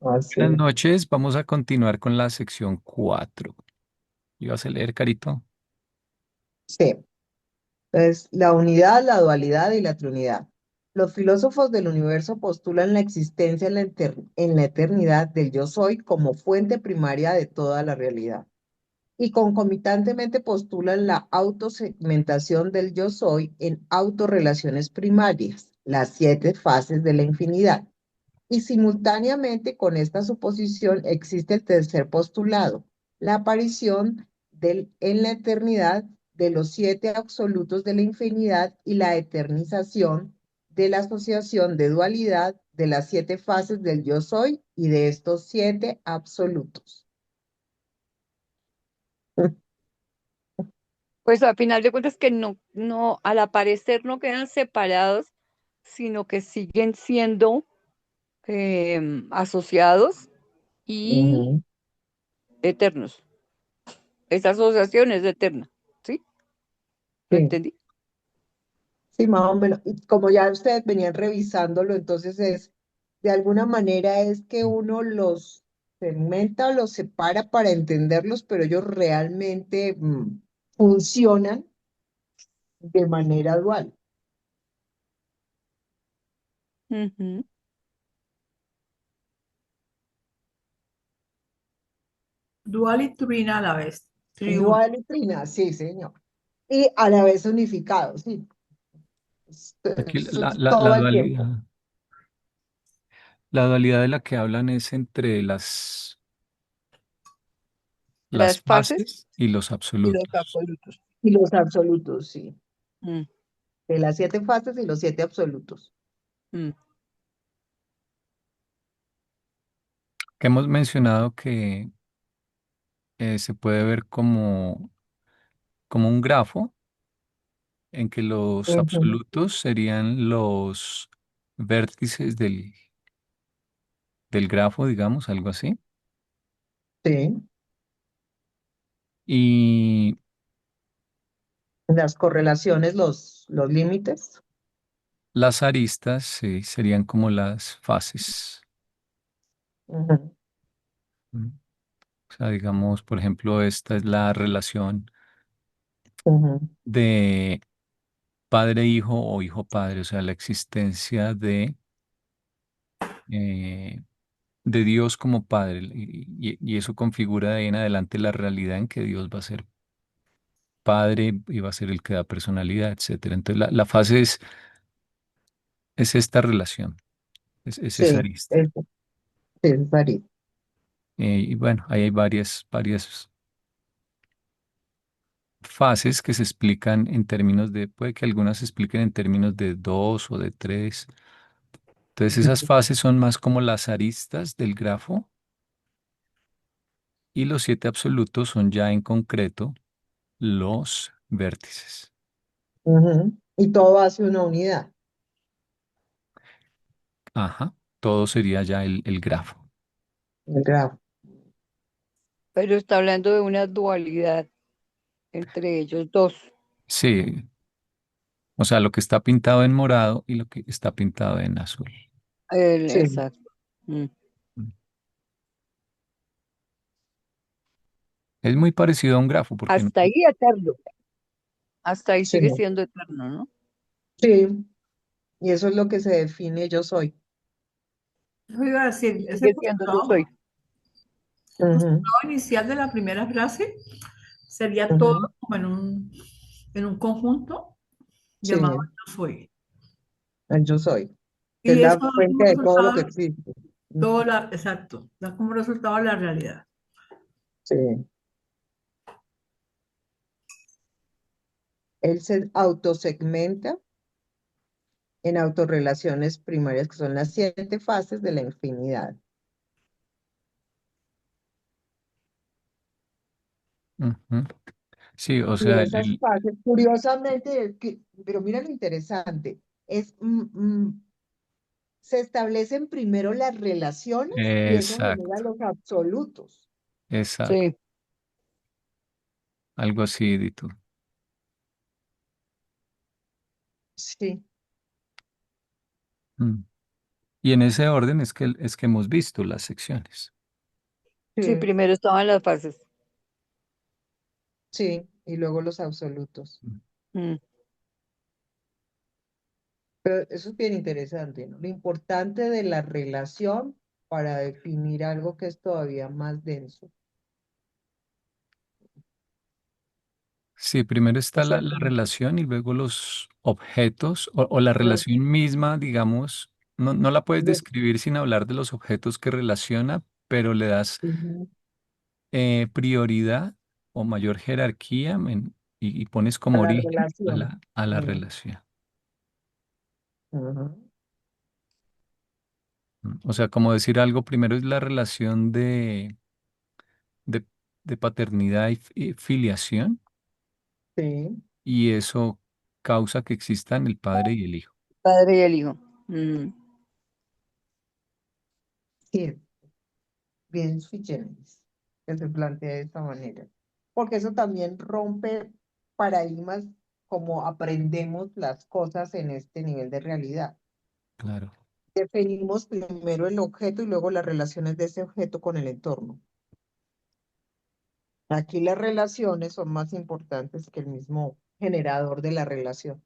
Buenas Así. noches, vamos a continuar con la sección 4. ¿Ibas a leer, Carito? Sí. Entonces, la unidad, la dualidad y la trinidad. Los filósofos del universo postulan la existencia en la eternidad del yo soy como fuente primaria de toda la realidad. Y concomitantemente postulan la autosegmentación del yo soy en autorrelaciones primarias, las 7 fases de la infinidad. Y simultáneamente con esta suposición existe el tercer postulado, la aparición en la eternidad de los 7 absolutos de la infinidad y la eternización de la asociación de dualidad de las 7 fases del yo soy y de estos 7 absolutos. Pues a final de cuentas que no, al aparecer no quedan separados, sino que siguen siendo asociados y Ujú. eternos. Esa asociación es eterna, ¿sí? ¿Lo Sí, entendí? sí, más o menos. Y como ya ustedes venían revisándolo, entonces de alguna manera es que uno los segmenta o los separa para entenderlos, pero ellos realmente funcionan de manera dual. Ujú. Dual y trina a la vez. Triuna. Dual y trina, sí, señor. Y a la vez unificados, sí. Aquí Eso es todo el tiempo. la dualidad de la que hablan es entre las Las fases fases y los y los absolutos. absolutos. Y los absolutos, sí. Mm, De las 7 fases y los 7 absolutos. mm. Que hemos mencionado que se puede ver como un grafo en que los Ujú. absolutos serían los vértices del grafo, digamos, algo así. Sí. Y Las correlaciones, los límites. las aristas, sí, serían como las fases. Ujú, ¿No? O sea, digamos, por ejemplo, esta es la relación ujú, de padre-hijo o hijo-padre, o sea, la existencia eh, de Dios como padre. Y eso configura de ahí en adelante la realidad en que Dios va a ser padre y va a ser el que da personalidad, etcétera. Entonces, la fase es esta relación, es esa sí, arista. es variado. Y bueno, ahí hay varias fases que se explican en términos de, puede que algunas se expliquen en términos de dos o de tres. Entonces esas fases son más como las aristas del grafo y los 7 absolutos son ya en concreto los vértices. Ujú. Y todo hace una unidad. Ajá, todo sería ya el grafo. El grafo. Pero está hablando de una dualidad entre ellos dos. Sí, o sea, lo que está pintado en morado y lo que está pintado en azul. Sí. Exacto. Mm. Mm. Es muy parecido a un grafo porque Hasta ahí eterno. Hasta ahí Sí. sigue siendo eterno, ¿no? Sí. Y eso es lo que se define yo soy. Yo iba a decir, Y ese sigue siendo yo soy. Ujú, postulado inicial de la primera frase sería todo ujú. como en un conjunto Sí, llamado yo soy. el yo soy. Que es Y eso la da fuente como de todo lo que resultado, existe. todo Ujú. la, exacto, da como resultado la realidad. Sí. Él se autosegmenta en autorrelaciones primarias, que son las 7 fases de la infinidad. Ujú. Sí, o Y sea, esas fases, curiosamente, pero mira lo interesante, es, se establecen primero las relaciones y eso genera exacto, los absolutos. exacto, Sí. algo así, Dito. Sí. Mm. Y en ese orden es que hemos visto las secciones. Sí, Sí, primero estaban las fases. sí, y luego los absolutos. Mm. Pero eso es bien interesante, ¿no? Lo importante de la relación para definir algo que es todavía más denso. Sí, primero O está sea, la relación y luego los objetos o la ujú, relación misma, digamos, no la puedes describir sin hablar de los objetos que relaciona, pero le das ujú, prioridad o mayor jerarquía y pones a como la origen a relación. la Mm, relación. ujú, O sea, como decir algo, primero es la relación de, de paternidad y filiación, sí, y eso causa que existan el padre y el hijo. Padre y el hijo. Mm. sí, bien sui generis, que se plantea de esta manera. Porque eso también rompe paradigmas como aprendemos las cosas en este nivel de realidad. Claro. Definimos primero el objeto y luego las relaciones de ese objeto con el entorno. Aquí las relaciones son más importantes que el mismo generador de la relación.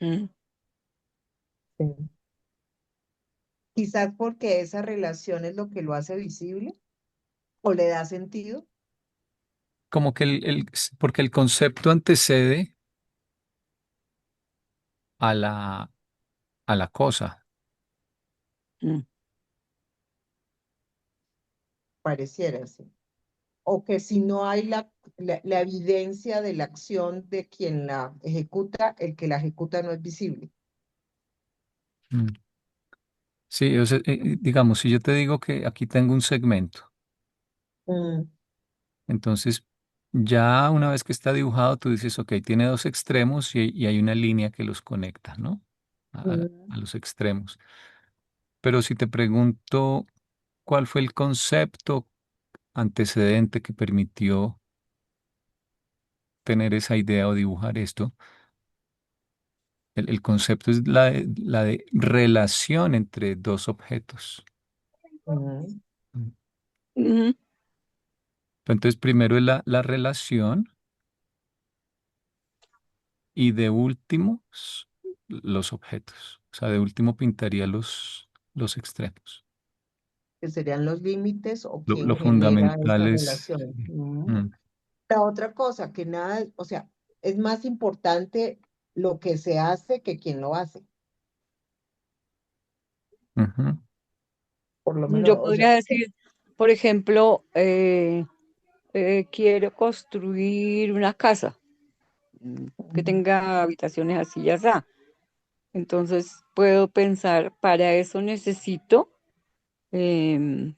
Mm. Sí. Quizás porque esa relación es lo que lo hace visible o le da sentido. Como que porque el concepto antecede a la cosa. Mm. Pareciera así. O que si no hay la evidencia de la acción de quien la ejecuta, el que la ejecuta no es visible. Mm. Sí, o sea, digamos, si yo te digo que aquí tengo un segmento, Mm, entonces ya una vez que está dibujado, tú dices, ok, tiene dos extremos y hay una línea que los conecta, ¿no? A mm, los extremos. Pero si te pregunto cuál fue el concepto antecedente que permitió tener esa idea o dibujar esto, el concepto es la de relación entre dos objetos. mm. Mm. Ujú. Entonces, primero es la relación y de último los objetos. O sea, de último pintaría los extremos. Que serían los límites o Lo quien genera esa fundamental es... relación. Mm. Mm, La otra cosa, que nada, o sea, es más importante lo que se hace que quien lo hace. ujú, Por lo menos, Yo o sea, podría decir, por ejemplo, quiero construir una casa que mm, tenga habitaciones así y así. Entonces puedo pensar, para eso necesito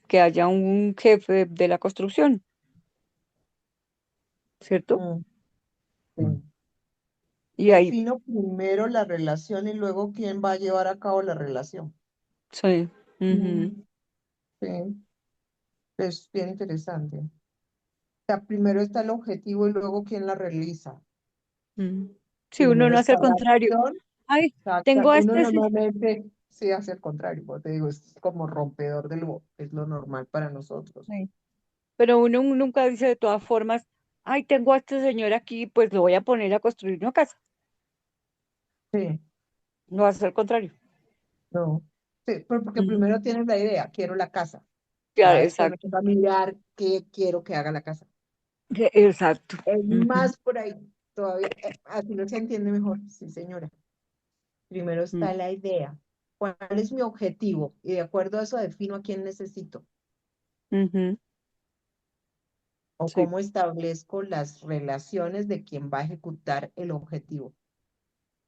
que haya un jefe de la construcción, ¿cierto? mm, mm. sí. Y ahí, Defino primero la relación y luego quién va a llevar a cabo la relación. sí. Ujú. Mm, sí, es bien interesante. O sea, primero está el objetivo y luego quién la realiza. Mm. Sí, uno Primero no hace está el la contrario. acción. Ay, Exacta. tengo a Uno este, normalmente sí hace el contrario, como te digo, es como rompedor es lo normal para nosotros. sí, pero uno nunca dice de todas formas, ay, tengo a este señor aquí, pues lo voy a poner a construir una casa. Sí, No hace el contrario. no. Sí, porque Ujú. primero tienes la idea, quiero la casa. Claro, Ya después me exacto. toca mirar qué quiero que haga la casa. Exacto. Es Ujú. más por ahí, todavía, así no se entiende mejor, sí, señora. Primero Mm. está la idea. ¿Cuál es mi objetivo? Y de acuerdo a eso defino a quién necesito Ujú. o Sí. cómo establezco las relaciones de quien va a ejecutar el objetivo.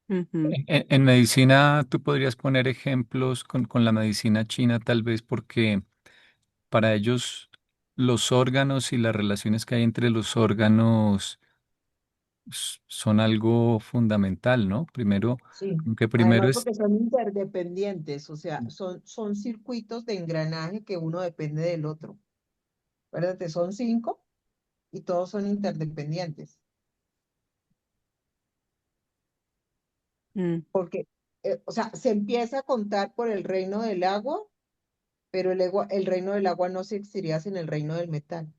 Ujú. En medicina, tú podrías poner ejemplos con la medicina china, tal vez porque para ellos los órganos y las relaciones que hay entre los órganos son algo fundamental, ¿no? Primero, Sí. aunque primero Además, es... porque son interdependientes, o sea, son circuitos de engranaje que uno depende del otro. Acuérdate, son cinco y todos son interdependientes. Mm. Porque o sea, se empieza a contar por el reino del agua, pero el reino del agua no se existiría sin el reino del metal.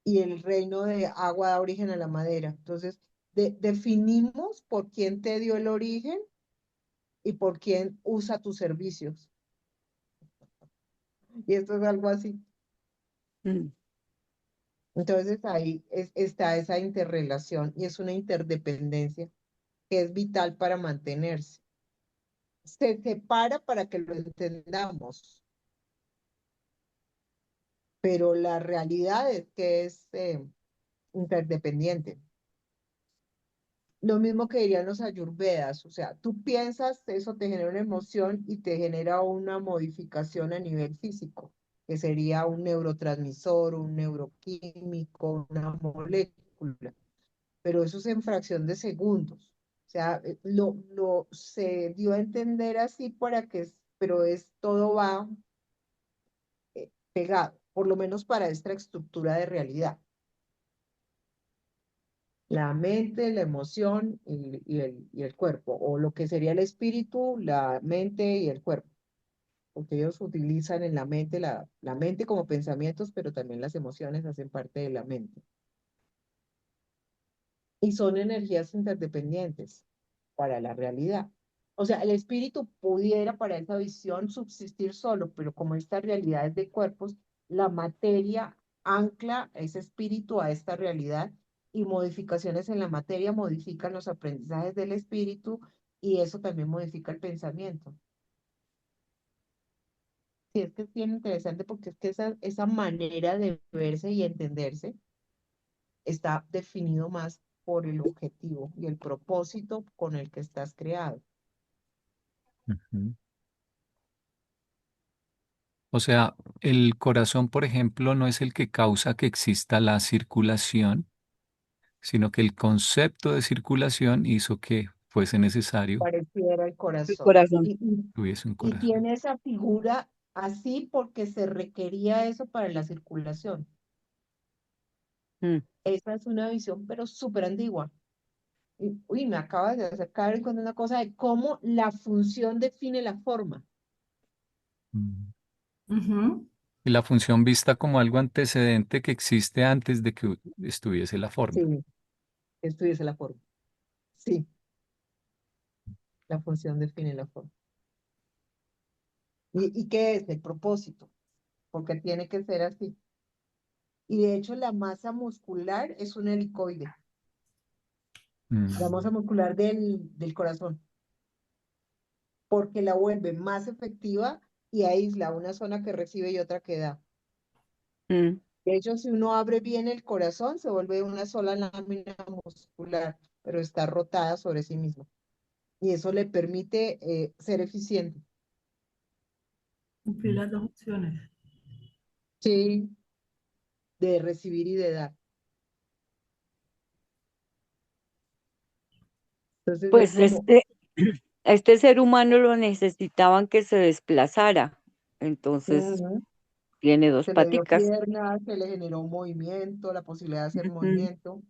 Y el reino de agua da origen a la madera. Entonces, definimos por quién te dio el origen y por quién usa tus servicios. Y esto es algo así. Mm. Entonces ahí está esa interrelación y es una interdependencia que es vital para mantenerse. Se separa para que lo entendamos, pero la realidad es que es interdependiente. Lo mismo que dirían los ayurvedas, o sea, tú piensas, eso te genera una emoción y te genera una modificación a nivel físico, que sería un neurotransmisor, un neuroquímico, una molécula, pero eso es en fracción de segundos. O sea, se dio a entender así pero todo va pegado, por lo menos para esta estructura de realidad. La mente, la emoción y el cuerpo, o lo que sería el espíritu, la mente y el cuerpo, porque ellos utilizan en la mente, la mente como pensamientos, pero también las emociones hacen parte de la mente. Y son energías interdependientes para la realidad. O sea, el espíritu pudiera para esa visión subsistir solo, pero como esta realidad es de cuerpos, la materia ancla ese espíritu a esta realidad y modificaciones en la materia modifican los aprendizajes del espíritu y eso también modifica el pensamiento. Sí, es que es bien interesante porque es que esa manera de verse y entenderse está definido más por el objetivo y el propósito con el que estás creado. Ujú. O sea, el corazón, por ejemplo, no es el que causa que exista la circulación, sino que el concepto de circulación hizo que fuese necesario Pareciera el El corazón. corazón. que hubiese un Y corazón. tiene esa figura así porque se requería eso para la circulación. Mm. Esa es una visión, pero súper antigua. Y, uy, me acabas de acercar con una cosa de cómo la función define la forma. Mm. Ujú. Y la función vista como algo antecedente que existe antes de que estuviese la forma. Sí, estuviese la forma. Sí, la función define la forma. ¿Y qué es el propósito? Porque tiene que ser así. Y de hecho, la masa muscular es un helicoide, la Mm. masa muscular del corazón, porque la vuelve más efectiva y aísla una zona que recibe y otra que da. Mm. De hecho, si uno abre bien el corazón, se vuelve una sola lámina muscular, pero está rotada sobre sí misma. Y eso le permite ser eficiente. Cumplir las dos opciones. Sí, de recibir y de dar. Entonces es Pues como, a este ser humano lo necesitaban que se desplazara. Entonces ujú, tiene dos se le dio paticas. piernas, se le generó un movimiento, la posibilidad de hacer Ujú. movimiento.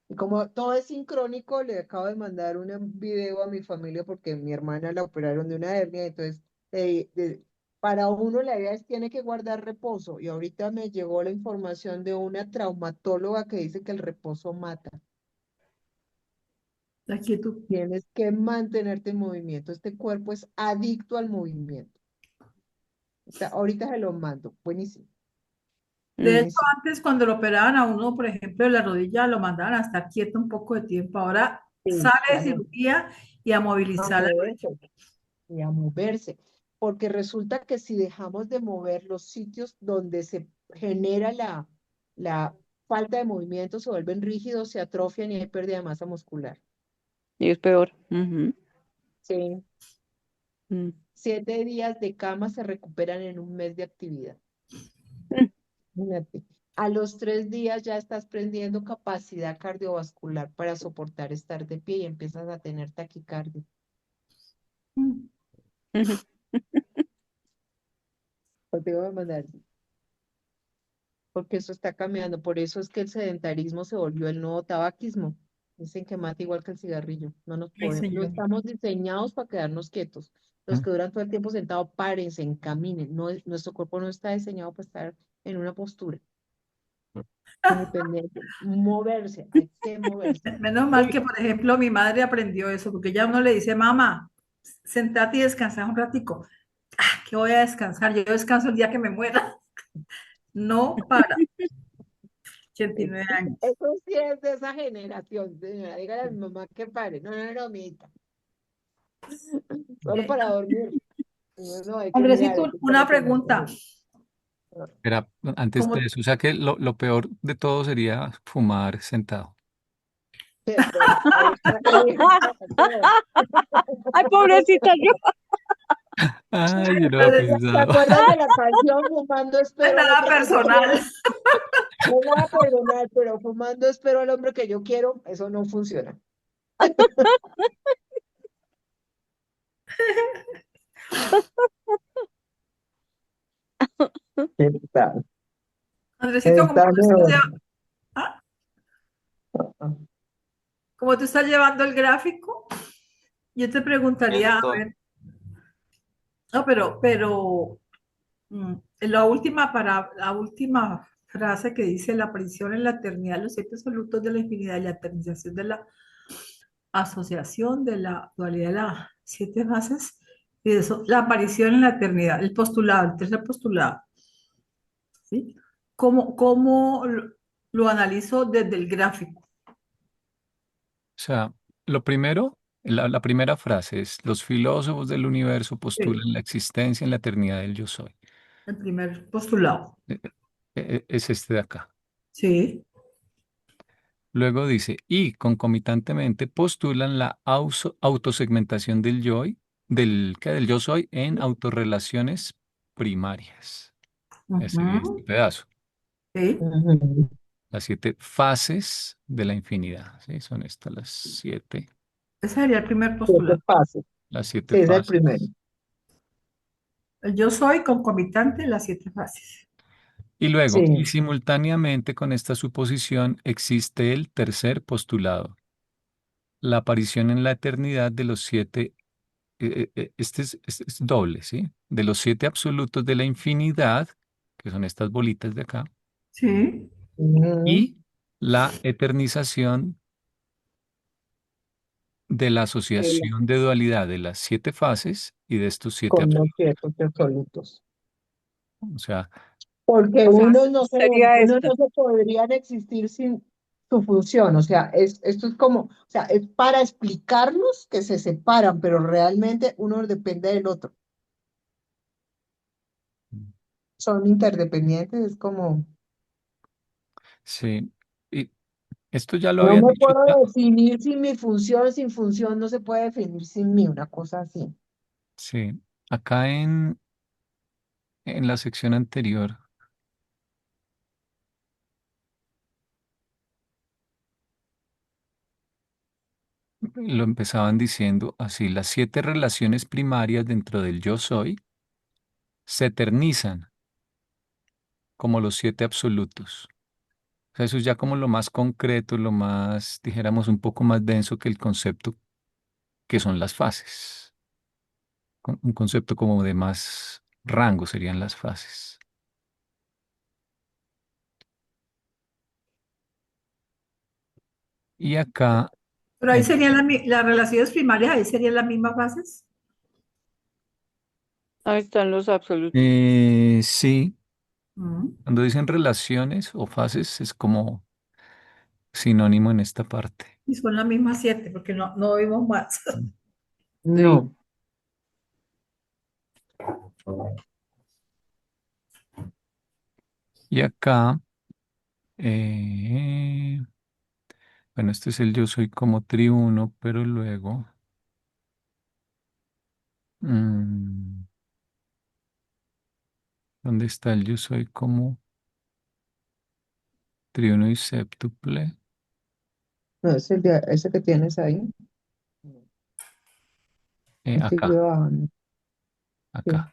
Y como todo es sincrónico, le acabo de mandar un video a mi familia porque mi hermana la operaron de una hernia, entonces para uno la idea es tiene que guardar reposo y ahorita me llegó la información de una traumatóloga que dice que el reposo mata. La quietud. Tienes que mantenerte en movimiento. Este cuerpo es adicto al movimiento. Ahorita se lo mando. Buenísimo, De hecho, buenísimo. antes cuando lo operaban a uno, por ejemplo, de la rodilla, lo mandaban a estar quieto un poco de tiempo. Ahora Sí, sale de ya no. cirugía y a A movilizar la rodilla. moverse. Y a moverse, porque resulta que si dejamos de mover los sitios donde se genera la falta de movimiento, se vuelven rígidos, se atrofian y hay pérdida de masa muscular. Y es peor. Ujú. Sí. Mm. 7 días de cama se recuperan en un mes de actividad. Mm. Imagínate. A los 3 días ya estás prendiendo capacidad cardiovascular para soportar estar de pie y empiezas a tener taquicardia. Mm. Ujú. Pues te voy a mandar, porque eso está cambiando. Por eso es que el sedentarismo se volvió el nuevo tabaquismo. Dicen que mata igual que el cigarrillo. Ay, No señor. estamos diseñados para quedarnos quietos. Los ¿Mm? que duran todo el tiempo sentados, párense, encaminen. Nuestro cuerpo no está diseñado para estar en una postura independiente. Moverse, hay que moverse. Menos mal Uy, que, por ejemplo, mi madre aprendió eso, porque ya uno le dice, mamá, sentate y descansa un ratico. Ah, que voy a descansar, yo descanso el día que me muera. No para 89 años. eso sí es de esa generación, señora. Dígale a mi mamá que pare. No, no, no, mijita. Solo Eh, para dormir. No, no, hay que mirar, hay Andresito, que estar una haciendo pregunta. cosas. Era, antes de Como, eso, o sea que lo peor de todo sería fumar sentado. Bueno, ahí está el peor. Ay, pobrecita yo. Ay, yo no había Andresito, ¿Te pensado. acuerdas de la canción Fumando no es espero al nada hombre que yo personal. quiero? Me voy a perdonar, pero fumando espero al hombre que yo quiero, eso no funciona. Está, Andresito, está mejor. ah, como tú estás llevando el gráfico, yo te Viendo preguntaría, a todo. ver, no, pero en la última frase que dice la aparición en la eternidad, los siete absolutos de la infinidad y la eternización de la asociación de la dualidad de las siete fases, y eso, la aparición en la eternidad, el postulado, el tercer postulado, ¿sí? ¿Cómo lo analizo desde el gráfico? O sea, lo primero, la primera frase es, los filósofos del universo Sí, postulan la existencia en la eternidad del yo soy. el primer postulado, Es este de acá. sí, Luego dice, y concomitantemente postulan la autosegmentación del yo, del yo soy en autorrelaciones primarias. Ese es ujú, este pedazo. sí, Ujú. Las siete fases de la infinidad. ¿Sí? Son estas ese sería el primer Sí, ese postulado. es fácil. las siete Sí, es el primero. fases. El yo soy concomitante en las siete fases. Y luego, y Sí. simultáneamente con esta suposición existe el tercer postulado, la aparición en la eternidad de los siete, este es doble, ¿sí? De los siete absolutos de la infinidad, que son estas bolitas de acá, Sí, Ujú. y la eternización de la El- asociación de dualidad de las siete fases y de estos siete Con los absolutos. ciertos absolutos. O sea, Porque O sea, sería uno esta. no se podrían existir sin su función. O sea, esto es como, o sea, es para explicarnos que se separan, pero realmente uno depende del otro. Son interdependientes, es como, sí, y esto ya lo no habían me dicho. puedo definir sin mi función, sin función no se puede definir sin mí, una cosa así. Sí, acá en la sección anterior lo empezaban diciendo así, las siete relaciones primarias dentro del yo soy se eternizan como los siete absolutos. O sea, eso es ya como lo más concreto, lo más, dijéramos, un poco más denso que el concepto que son las fases. Un concepto como de más rango serían las fases. Y acá, pero ahí en- serían las relaciones primarias, ahí serían las mismas fases. Ahí están los absolutos. sí, Mm, cuando dicen relaciones o fases es como sinónimo en esta parte. y son las mismas siete, porque no vimos más. Sí. No, Y acá, eh, bueno, este es el yo soy como triuno, pero luego, mm, ¿dónde está el yo soy como triuno y séptuple? no es ese que tienes ahí. Sigue Acá, bajando. Sí. acá.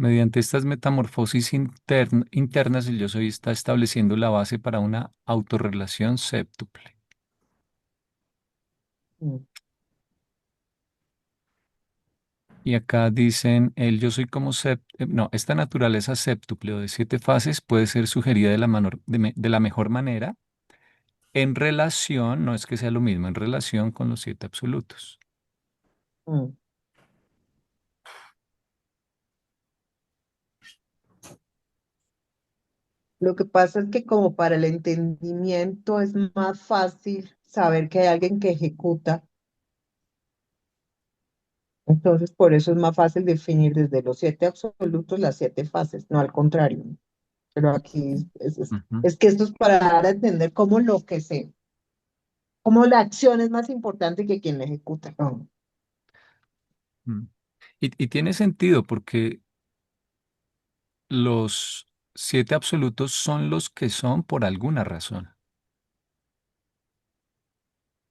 Mediante estas metamorfosis internas, el yo soy está estableciendo la base para una autorrelación séptuple. Mm, Y acá dicen, el yo soy como no, esta naturaleza séptuple o de 7 fases puede ser sugerida de la mejor manera en relación, no es que sea lo mismo, en relación con los 7 absolutos. mm. Lo que pasa es que como para el entendimiento es más fácil saber que hay alguien que ejecuta, entonces por eso es más fácil definir desde los 7 absolutos las 7 fases, no al contrario. Pero aquí Ujú, es que esto es para dar a entender cómo lo que se, cómo la acción es más importante que quien la ejecuta. No. mm. Y tiene sentido porque los 7 absolutos son los que son por alguna razón.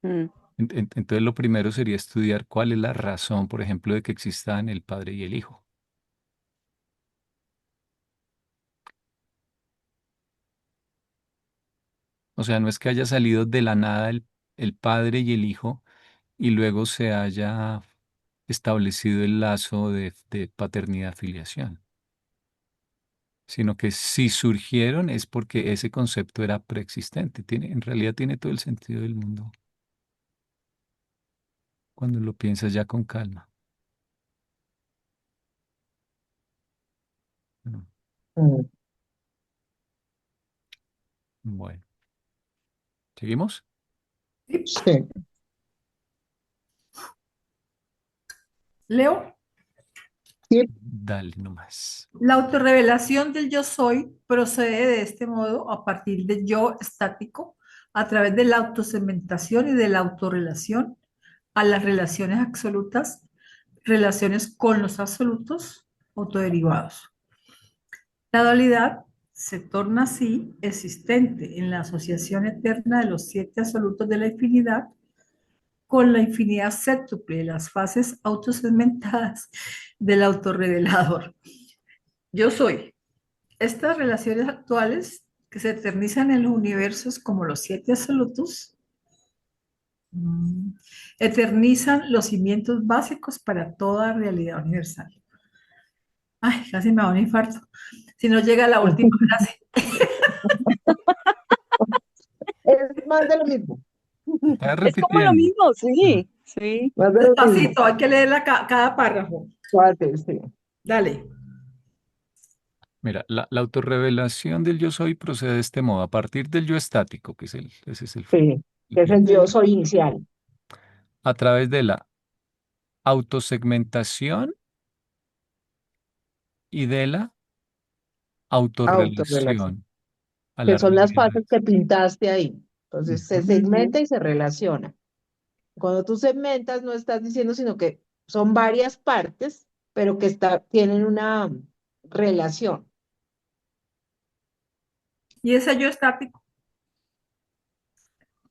Mm, Entonces lo primero sería estudiar cuál es la razón, por ejemplo, de que existan el Padre y el Hijo. O sea, no es que haya salido de la nada el Padre y el Hijo y luego se haya establecido el lazo de paternidad-filiación, sino que si surgieron es porque ese concepto era preexistente. En realidad tiene todo el sentido del mundo cuando lo piensas ya con calma. Mm, Mm, Bueno, ¿seguimos? Sí. sí, Leo, sí, Dale nomás. la autorrevelación del yo soy procede de este modo a partir del yo estático, a través de la autosegmentación y de la autorrelación a las relaciones absolutas, relaciones con los absolutos autoderivados. La dualidad se torna así existente en la asociación eterna de los 7 absolutos de la infinidad con la infinidad séptuple de las fases autosegmentadas del autorrevelador. Yo soy. Estas relaciones actuales que se eternizan en los universos como los 7 absolutos, mm, eternizan los cimientos básicos para toda realidad universal. Ay, casi me da un infarto. Si no llega la última frase. es más de lo mismo. Estás Es como lo repitiendo. mismo, Mm. sí, sí. Más de lo mismo. Despacito, hay que leer cada párrafo. Cuate, sí, Dale. Mira, la autorrevelación del yo soy procede de este modo, a partir del yo estático, ese es sí, el que es el principio, yo Mm, soy inicial. a través de la autosegmentación y de la Autorrelación, autorrelación a que las son las realidades. fases que pintaste ahí. Entonces se Ujú. ujú. segmenta y se relaciona. Cuando tú segmentas, no estás diciendo, sino que son varias partes, pero que tienen una relación. Y ese yo estático,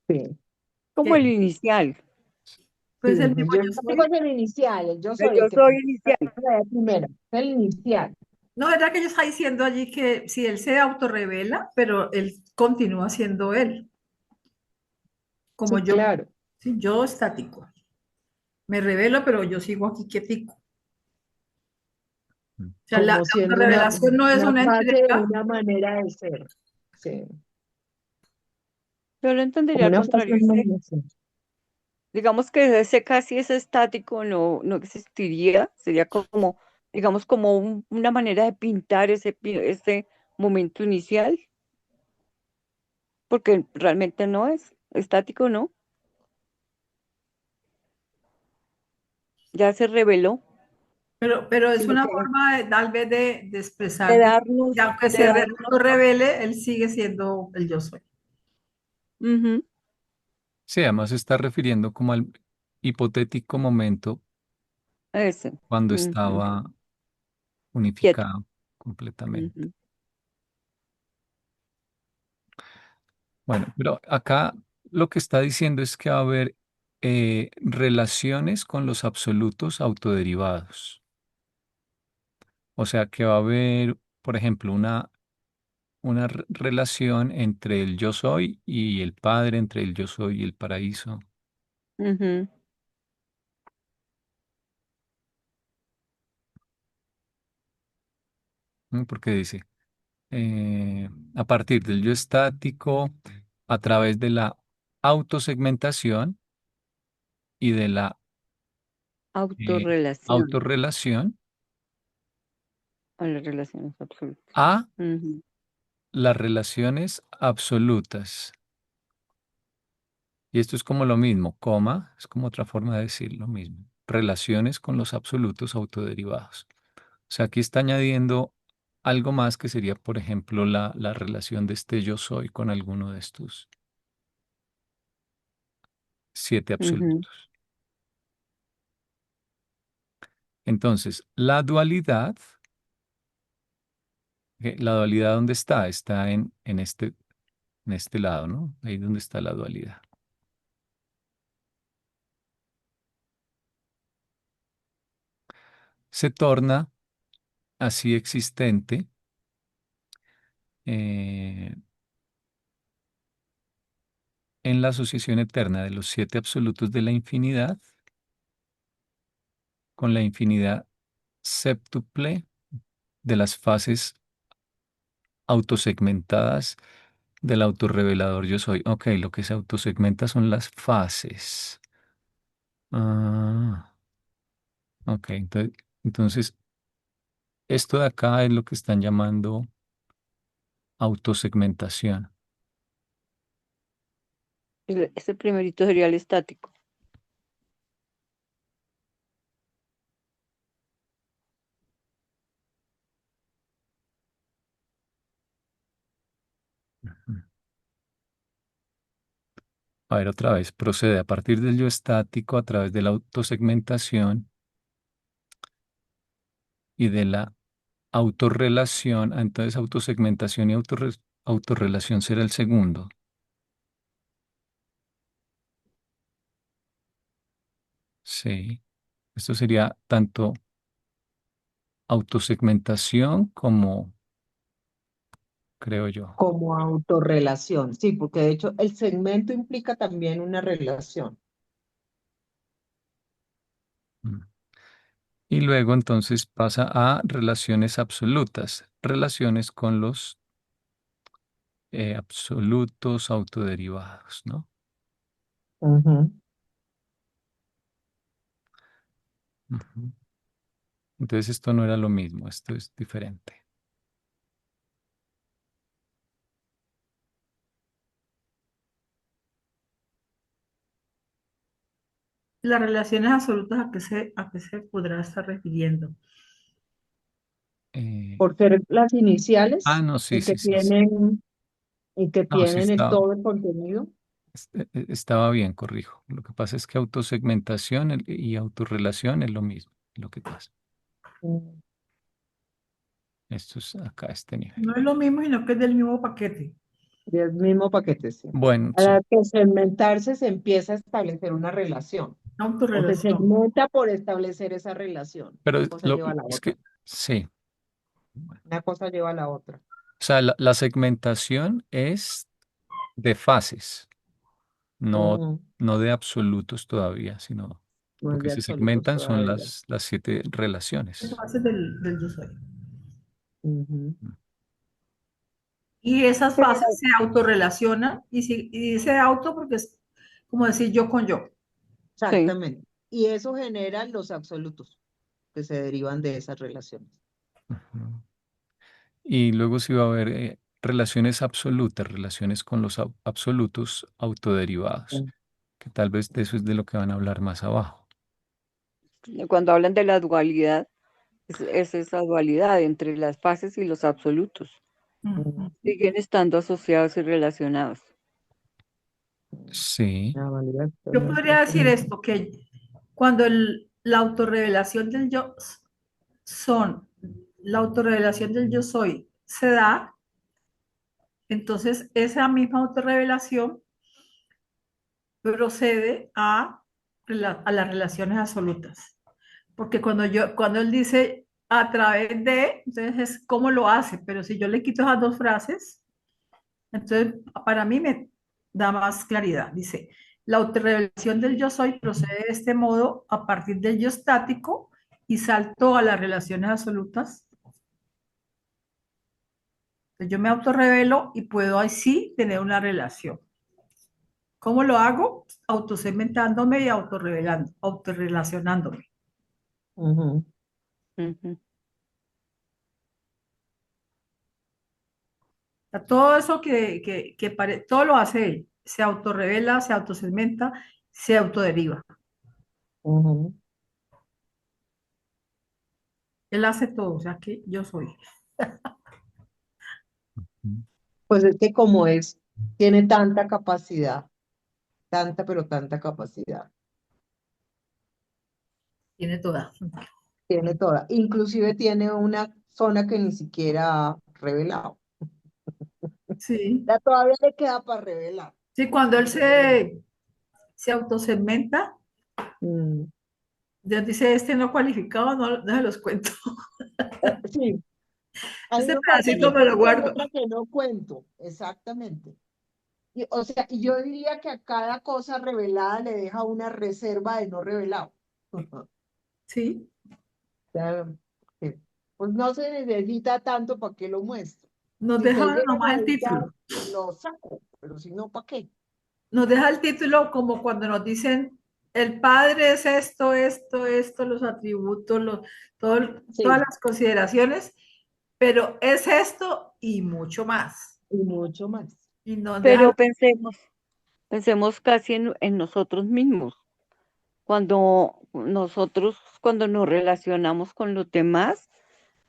Sí, Como el que inicial, sí, pues el el mismo yo yo estático soy. es el inicial, el yo el soy yo el que soy pintaste inicial. primero, es el inicial. No, ¿verdad que ella está diciendo allí que si él se autorrevela, pero él continúa siendo él, como Sí, yo, claro. sí, yo estático. Me revelo, pero yo sigo aquí quietico. O Mm. sea, la Como siendo autorrevelación no es una una fase de entrega. una manera de ser. Sí, Yo lo entendería como al una fase de contrario. una manera de ser. Digamos que ese casi ese estático no existiría, sería como, digamos, como una manera de pintar ese momento inicial, porque realmente no es estático, ¿no? Ya se reveló, Pero es sino una que forma de, tal vez de de expresar que darnos, aunque de se darnos, revele, él sigue siendo el yo soy. ujú, Sí, además se está refiriendo como al hipotético momento ese, cuando ujú, estaba quieto, unificado completamente. ujú. Bueno, pero acá lo que está diciendo es que va a haber relaciones con los absolutos autoderivados. O sea que va a haber, por ejemplo, una relación entre el yo soy y el Padre, entre el yo soy y el paraíso. Ujú. ¿No? Porque dice, a partir del yo estático, a través de la autosegmentación y de la eh, Autorrelación autorrelación a las relaciones absolutas. a Ujú. las relaciones absolutas. Y esto es como lo mismo, coma, es como otra forma de decir lo mismo. Relaciones con los absolutos autoderivados. O sea, aquí está añadiendo algo más que sería, por ejemplo, la relación de este yo soy con alguno de estos siete Ujú. absolutos. Entonces, la dualidad ¿dónde está? Está en este lado, ¿no? Ahí donde está la dualidad. Se torna así existente eh, en la asociación eterna de los siete absolutos de la infinidad con la infinidad séptuple de las fases autosegmentadas del autorrevelador yo soy. Ok, lo que se autosegmenta son las fases. Ah, ok, entonces esto de acá es lo que están llamando autosegmentación. Ese primerito sería el estático. Ujú. A ver, otra vez, procede a partir del yo estático a través de la autosegmentación y de la autorrelación. Entonces, autosegmentación y autorrelación será el segundo. Sí. Esto sería tanto autosegmentación como, creo yo. Como autorrelación, sí, porque de hecho el segmento implica también una relación. Mm. Y luego entonces pasa a relaciones absolutas, relaciones con los absolutos autoderivados, ¿no? Ujú. Ujú. Entonces esto no era lo mismo, esto es diferente. Las relaciones absolutas a qué se podrá estar refiriendo. Eh, Por ser las iniciales no, sí, sí, sí, sí. y que No, sí tienen todo el contenido. estaba bien, corrijo. Lo que pasa es que autosegmentación y autorrelación es lo mismo, lo que pasa. Mm. Esto es acá, este nivel. No es lo mismo, sino que es del mismo paquete. Y el mismo paquete, sí. Bueno, Para sí, que segmentarse se empieza a establecer una relación. O se Autorrelación. segmenta por establecer esa relación. pero Una cosa lleva a la es otra. que, sí. Una cosa lleva a la otra. O sea, la segmentación es de fases, no, Ujú. no de absolutos todavía, sino No lo es que de se absolutos segmentan son todavía. las siete Eso relaciones. hace del yo soy. Ujú. Y esas fases Pero se autorrelacionan y dice auto porque es como decir yo con yo. Sí. exactamente. Y eso genera los absolutos que se derivan de esas relaciones. Ujú. Y luego sí va a haber relaciones absolutas, relaciones con los absolutos autoderivados, Mm. que tal vez de eso es de lo que van a hablar más abajo. Cuando hablan de la dualidad, es esa dualidad entre las fases y los absolutos. Ujú. Mm. Siguen estando asociados y relacionados. Sí, La validad Yo también podría decir tiene- esto, que cuando la autorrevelación del yo son, la autorrevelación del yo soy se da, entonces esa misma autorrevelación procede a las relaciones absolutas. Porque cuando él dice a través de, entonces es cómo lo hace, pero si yo le quito esas dos frases, entonces para mí me da más claridad. Dice, la autorrevelación del yo soy procede de este modo a partir del yo estático y salto a las relaciones absolutas. Entonces yo me autorrevelo y puedo así tener una relación. ¿Cómo lo hago? Autosegmentándome y autorrevelando, autorrelacionándome. Ujú. Ujú. O sea, todo eso todo lo hace él. Se autorrevela, se autosegmenta, se autoderiva. Ujú. Él hace todo, o sea que yo soy. Mm. Pues es que como es, tiene tanta capacidad, tanta, pero tanta capacidad, Tiene toda. tiene toda. Inclusive tiene una zona que ni siquiera ha revelado. Sí. Ya todavía le queda para revelar. Sí, cuando él se autosegmenta, Mm. Dios dice, este no cualificado, no, no se los cuento. Sí, hay Este una parte pedacito que me lo cuento y guardo. otra que no cuento, exactamente. Y, o sea, y yo diría que a cada cosa revelada le deja una reserva de no revelado. O Sí, sea, que, pues no se necesita tanto para que lo muestre. nos Si se deja llega a nomás el necesitar, título. lo saco, pero si no, ¿para qué? Nos deja el título como cuando nos dicen, el padre es esto, los atributos, todas Sí, las consideraciones, pero es esto y mucho más. y mucho más. Y nos deja, Pero pensemos casi en nosotros mismos. Cuando nos relacionamos con los demás,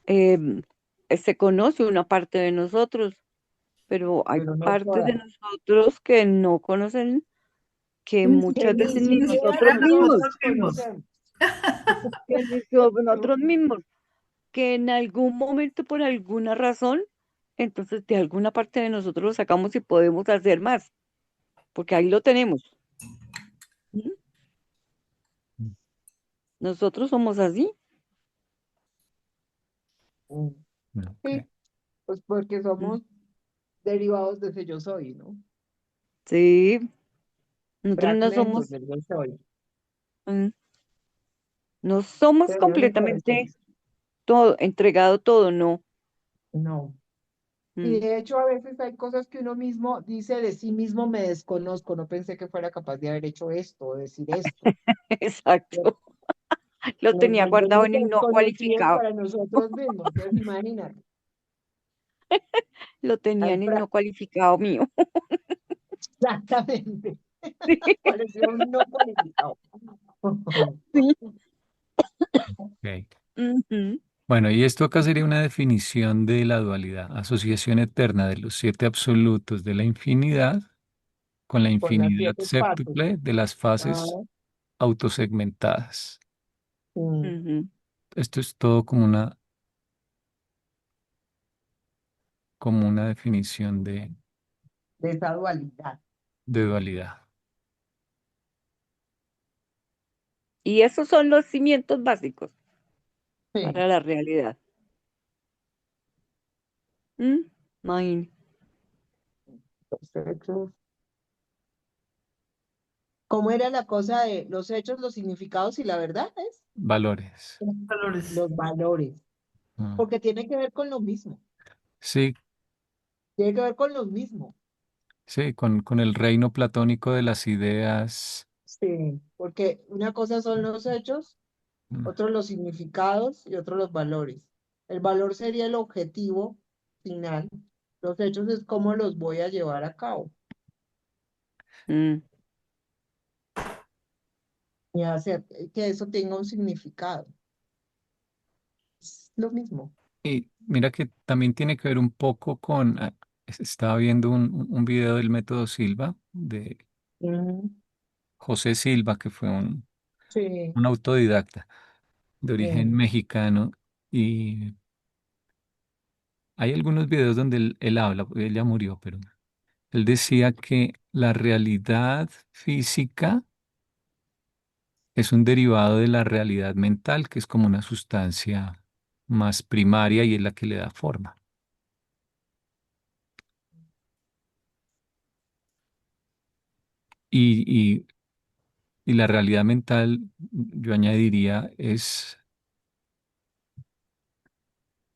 em, se conoce una parte de nosotros, pero hay Pero no partes de todas. nosotros que no conocen, que Que muchas ni veces ni ni siquiera nosotros siquiera mismos, nosotros nosotros mismos. conocemos. que ni nosotros mismos, que en algún momento, por alguna razón, entonces de alguna parte de nosotros lo sacamos y podemos hacer más, porque ahí lo tenemos. ¿Mm? Nosotros somos así. Mm. Ok. Sí, pues porque ¿Mm? somos derivados de ese yo soy, ¿no? Sí, nosotros no Fragmentos somos, del yo soy. mm, no somos Pero no nos completamente parecemos. todo, entregado todo, no. No. Y Mm. de hecho a veces hay cosas que uno mismo dice de sí mismo, me desconozco, no pensé que fuera capaz de haber hecho esto o decir esto. Pero Exacto. Lo nos tenía guardado volvemos en el no desconocidos cualificado. para nosotros mismos, entonces imagínate, Lo tenía al en el no cualificado mío. exactamente, pareció un no cualificado. Sí. Ok. Ujú. Bueno, y esto acá sería una definición de la dualidad, asociación eterna de los siete absolutos de la infinidad con la Con las infinidad siete pasos. séptuple de las Ah, fases autosegmentadas. mm, Ujú. Esto es todo como una definición de esa dualidad. de dualidad. Y esos son los cimientos básicos Sí, para la realidad. ¿Mm? Imagínate. los hechos. ¿Cómo era la cosa de los hechos, los significados y la verdad? ¿Es? Valores. Valores. Los valores, Ah, porque tiene que ver con lo mismo, sí, tiene que ver con lo mismo. sí, con el reino platónico de las ideas. Sí, porque una cosa son los hechos, Mm, otro los significados y otro los valores. El valor sería el objetivo final. Los hechos es cómo los voy a llevar a cabo Mm. y hacer que eso tenga un significado. Es lo mismo. Y mira que también tiene que ver un poco estaba viendo un video del método Silva, de Ujú. José Silva, que fue Sí, un autodidacta de origen sí. mexicano, y hay algunos videos donde él habla, porque él ya murió, pero él decía que la realidad física es un derivado de la realidad mental, que es como una sustancia. más primaria y es la que le da forma. Y, y, y la realidad mental, yo añadiría, es,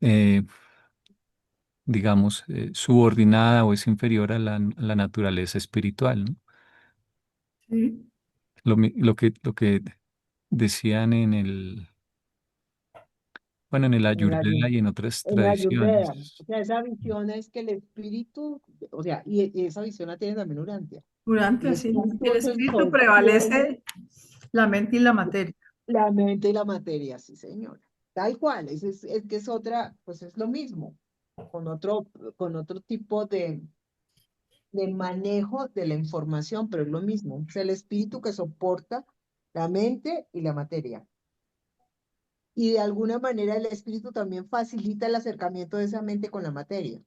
eh, digamos, subordinada o es inferior a la naturaleza espiritual, ¿no? Sí, Lo que decían en el, bueno, en el En la, Ayurveda y en otras en la Ayurveda. O tradiciones. sea, esa visión es que el espíritu, o sea, y esa visión la tiene también Urantia. El durante así. espíritu El es el espíritu sostiene prevalece la mente y la materia. la mente y la materia, sí, señora. Tal cual, es que es otra, pues es lo mismo, con con otro tipo de manejo de la información, pero es lo mismo. Es el espíritu que soporta la mente y la materia. Y de alguna manera el espíritu también facilita el acercamiento de esa mente con la materia.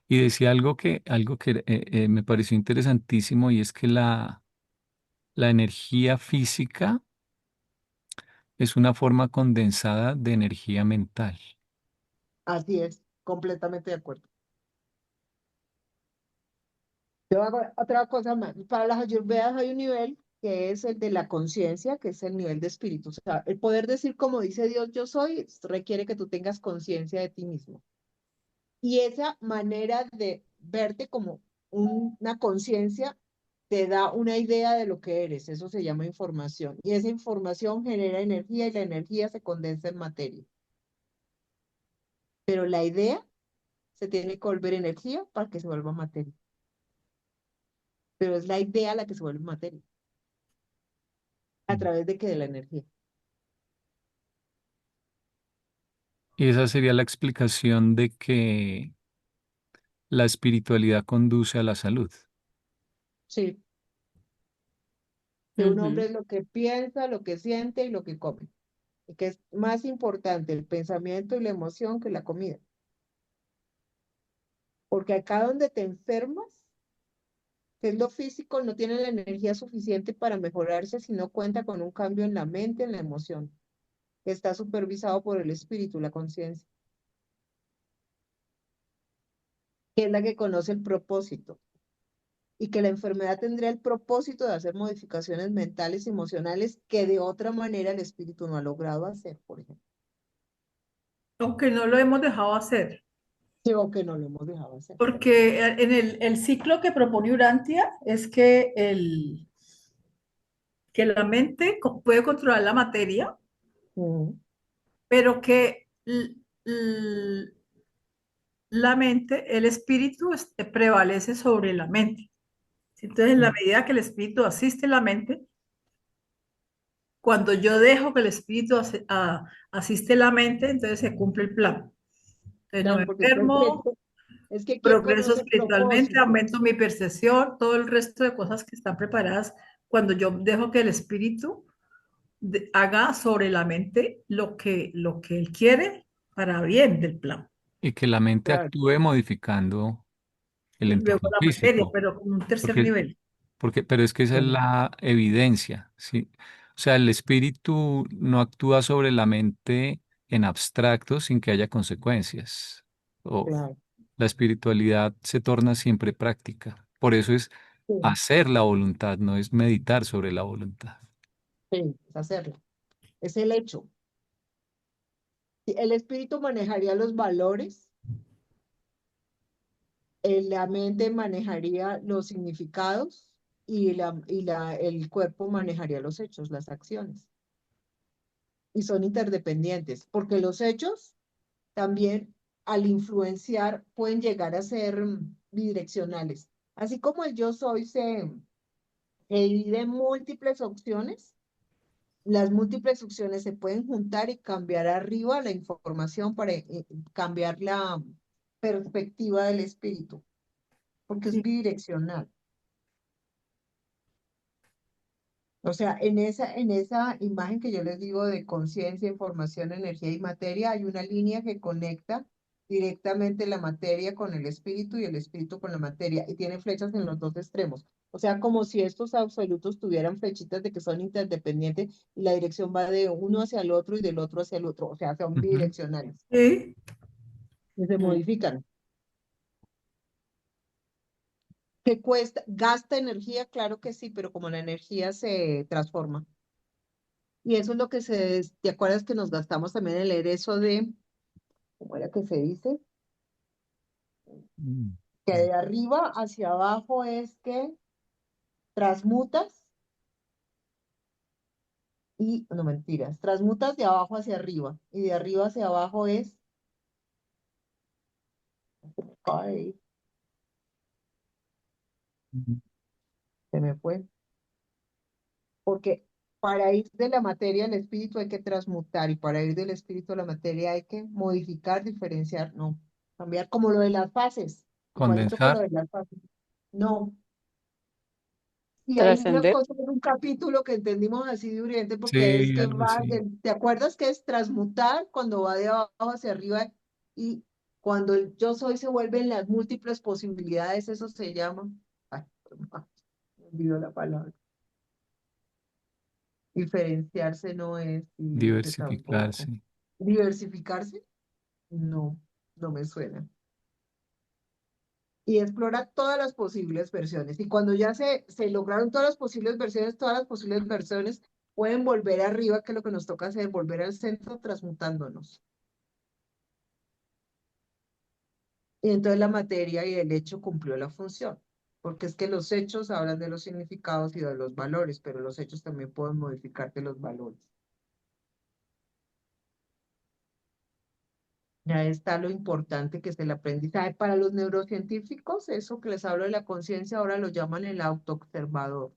Y decía algo que me pareció interesantísimo y es que la energía física es una forma condensada de energía mental. Así es, completamente de acuerdo. Yo hago otra cosa más. Para las ayurvedas hay un nivel que es el de la conciencia, que es el nivel de espíritu. O sea, el poder decir como dice Dios, yo soy, requiere que tú tengas conciencia de ti mismo. Y esa manera de verte como una conciencia te da una idea de lo que eres. Eso se llama información. Y esa información genera energía y la energía se condensa en materia. Pero la idea se tiene que volver energía para que se vuelva materia. Pero es la idea la que se vuelve materia. ¿A Mm. través de qué? De la energía. Y esa sería la explicación de que la espiritualidad conduce a la salud. Sí, que un hombre Ujú. es lo que piensa, lo que siente y lo que come. Y que es más importante el pensamiento y la emoción que la comida. Porque acá donde te enfermas, que es lo físico, no tiene la energía suficiente para mejorarse si no cuenta con un cambio en la mente, en la emoción, que está supervisado por el espíritu, la conciencia, que es la que conoce el propósito. Y que la enfermedad tendría el propósito de hacer modificaciones mentales y emocionales que de otra manera el espíritu no ha logrado hacer, por ejemplo. Aunque no lo hemos dejado hacer. Sí, o que no lo hemos dejado hacer. Porque en el ciclo que propone Urantia es que, que la mente puede controlar la materia, Ujú. pero que la mente, el espíritu prevalece sobre la mente. Entonces, en la Sí, medida que el espíritu asiste la mente, cuando yo dejo que el espíritu asiste la mente, entonces se cumple el plan. Entonces, no me claro, porque enfermo, es que ¿quién progreso conoce el espiritualmente, propósito? aumento mi percepción, todo el resto de cosas que están preparadas cuando yo dejo que el espíritu haga sobre la mente lo que él quiere para bien del plan. Y que la mente Claro, actúe modificando el Y luego entorno la materia, físico. pero con un tercer Porque, nivel. pero es que esa es sí, la evidencia, ¿sí? O sea, el espíritu no actúa sobre la mente en abstracto sin que haya consecuencias. O claro, la espiritualidad se torna siempre práctica. Por eso es sí, hacer la voluntad, no es meditar sobre la voluntad. sí, es hacerlo. Es el hecho. Si el espíritu manejaría los valores, la mente manejaría los significados el cuerpo manejaría los hechos, las acciones. Y son interdependientes, porque los hechos también al influenciar pueden llegar a ser bidireccionales. Así como el yo soy se divide en múltiples opciones, las múltiples opciones se pueden juntar y cambiar arriba la información para cambiar la perspectiva del espíritu, porque es Sí, bidireccional. O sea, en esa imagen que yo les digo de conciencia, información, energía y materia, hay una línea que conecta directamente la materia con el espíritu y el espíritu con la materia, y tiene flechas en los dos extremos. O sea, como si estos absolutos tuvieran flechitas de que son interdependientes y la dirección va de uno hacia el otro y del otro hacia el otro. O sea, son Ujú. bidireccionales Sí. y se Mm. modifican. ¿Qué cuesta? ¿Gasta energía? Claro que sí, pero como la energía se transforma. Y eso es lo que ¿te acuerdas que nos gastamos también en leer eso de, ¿cómo era que se dice? Mm. Que de arriba hacia abajo es que transmutas y, no mentiras, transmutas de abajo hacia arriba y de arriba hacia abajo es, ay, Mm. se me fue, porque para ir de la materia al espíritu hay que transmutar y para ir del espíritu a la materia hay que modificar, diferenciar, no, cambiar como lo de las fases, igualito con lo Condensar. de las fases. No, y hay una Trascender. cosa en un capítulo que entendimos así de urgente porque es Sí, que algo va, así. ¿te acuerdas que es transmutar cuando va de abajo hacia arriba y cuando el yo soy se vuelven las múltiples posibilidades, eso se llama, ay, me olvidó la palabra. Diferenciarse no es, y este tampoco. Diversificarse. Diversificarse, no, no me suena. Y explora todas las posibles versiones. Y cuando ya se lograron todas las posibles versiones pueden volver arriba, que es lo que nos toca hacer, volver al centro transmutándonos. Y entonces la materia y el hecho cumplió la función. Porque es que los hechos hablan de los significados y de los valores, pero los hechos también pueden modificarte los valores. Ya está lo importante que es el aprendizaje. Para los neurocientíficos, eso que les hablo de la conciencia, ahora lo llaman el autoobservador.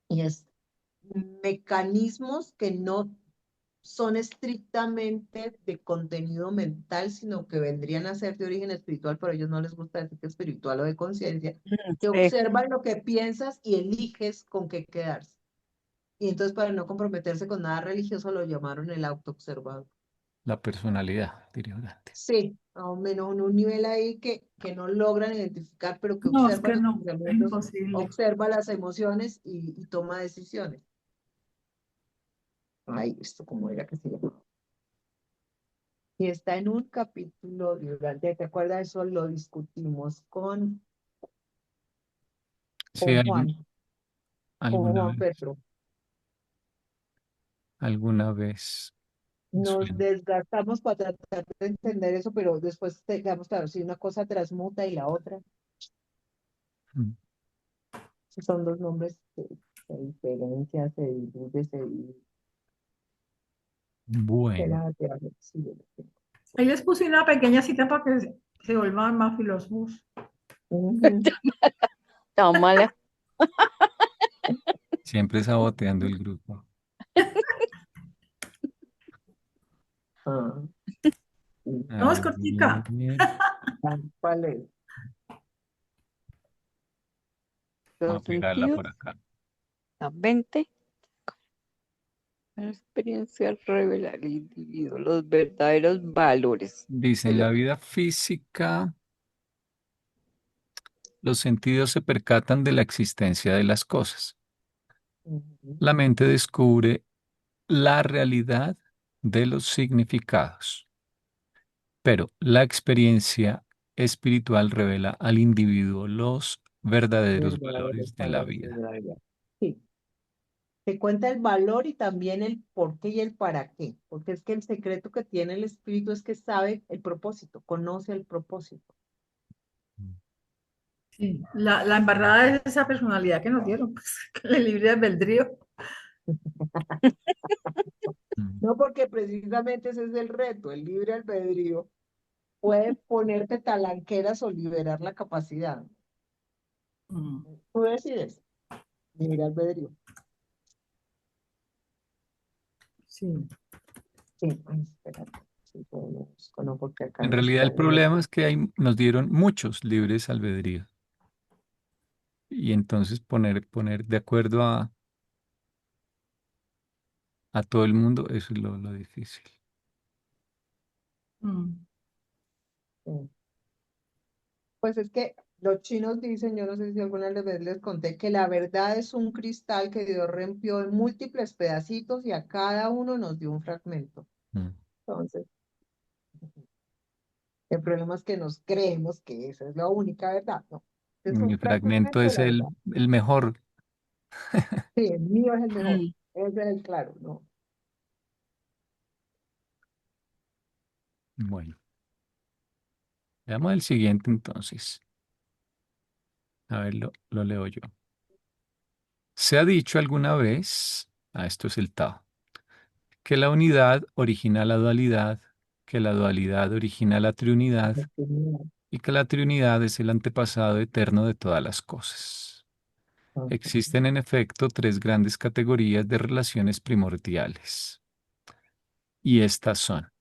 Y es mecanismos que no son estrictamente de contenido mental, sino que vendrían a ser de origen espiritual, pero a ellos no les gusta decir que espiritual o de conciencia, que Sí. observan lo que piensas y eliges con qué quedarse. Y entonces para no comprometerse con nada religioso lo llamaron el autoobservador. La personalidad, diría Dante. Sí, más o menos en un nivel ahí que no logran identificar, pero que No, es observa que los no, es pensamientos, imposible. observa las emociones y toma decisiones. Ay, esto cómo era que se llama. Y está en un capítulo durante, ¿te acuerdas? Eso lo discutimos Sí, con Juan, con alguna Juan vez, Petro. alguna vez me Nos suena. desgastamos para tratar de entender eso, pero después digamos, claro, si una cosa transmuta y la otra, Mm. si son dos nombres, se diferencia, se diluye, se Bueno, la terapia, sí, yo lo sé. Ahí les puse una pequeña cita para que se vuelvan más filósofos. Ujú. Tan mala. siempre saboteando el grupo. Ah, sí. No, es A cortica. ver, ¿Cuál es? voy a Los pegarla sentidos, por acá. la mente, la experiencia revela al individuo los verdaderos valores Dice, de en la la vida. vida física, los sentidos se percatan de la existencia de las cosas. Ujú. La mente descubre la realidad de los significados, pero la experiencia espiritual revela al individuo los verdaderos Verdaderos valores de la valores de vida. la vida. Sí. Te cuenta el valor y también el por qué y el para qué, porque es que el secreto que tiene el espíritu es que sabe el propósito, conoce el propósito. Sí, la embarrada es esa personalidad que nos dieron, pues, con el libre albedrío. Mm. No porque precisamente ese es el reto, el libre albedrío puede ponerte talanqueras o liberar la capacidad. Mm, Tú decides, libre albedrío. sí. Sí, ay, espérate. Sí, lo busco, no, porque acá En no realidad está. el problema es que nos dieron muchos libres albedríos y entonces poner de acuerdo a todo el mundo, eso es lo difícil. Mm. Sí. Pues es que los chinos dicen, yo no sé si alguna vez les conté, que la verdad es un cristal que Dios rompió en múltiples pedacitos y a cada uno nos dio un fragmento. Mm. Entonces, el problema es que nos creemos que esa es la única verdad, ¿no? Es Mi un fragmento fragmento de es la verdad. el mejor. Sí, el mío es el mejor. Mm. Ese es el claro, ¿no? Bueno, veamos el siguiente entonces. A ver, lo leo yo. Se ha dicho alguna vez, esto es el Tao, que la unidad origina la dualidad, que la dualidad origina la triunidad y que la triunidad es el antepasado eterno de todas las cosas. Existen en efecto tres grandes categorías de relaciones primordiales. Y estas son: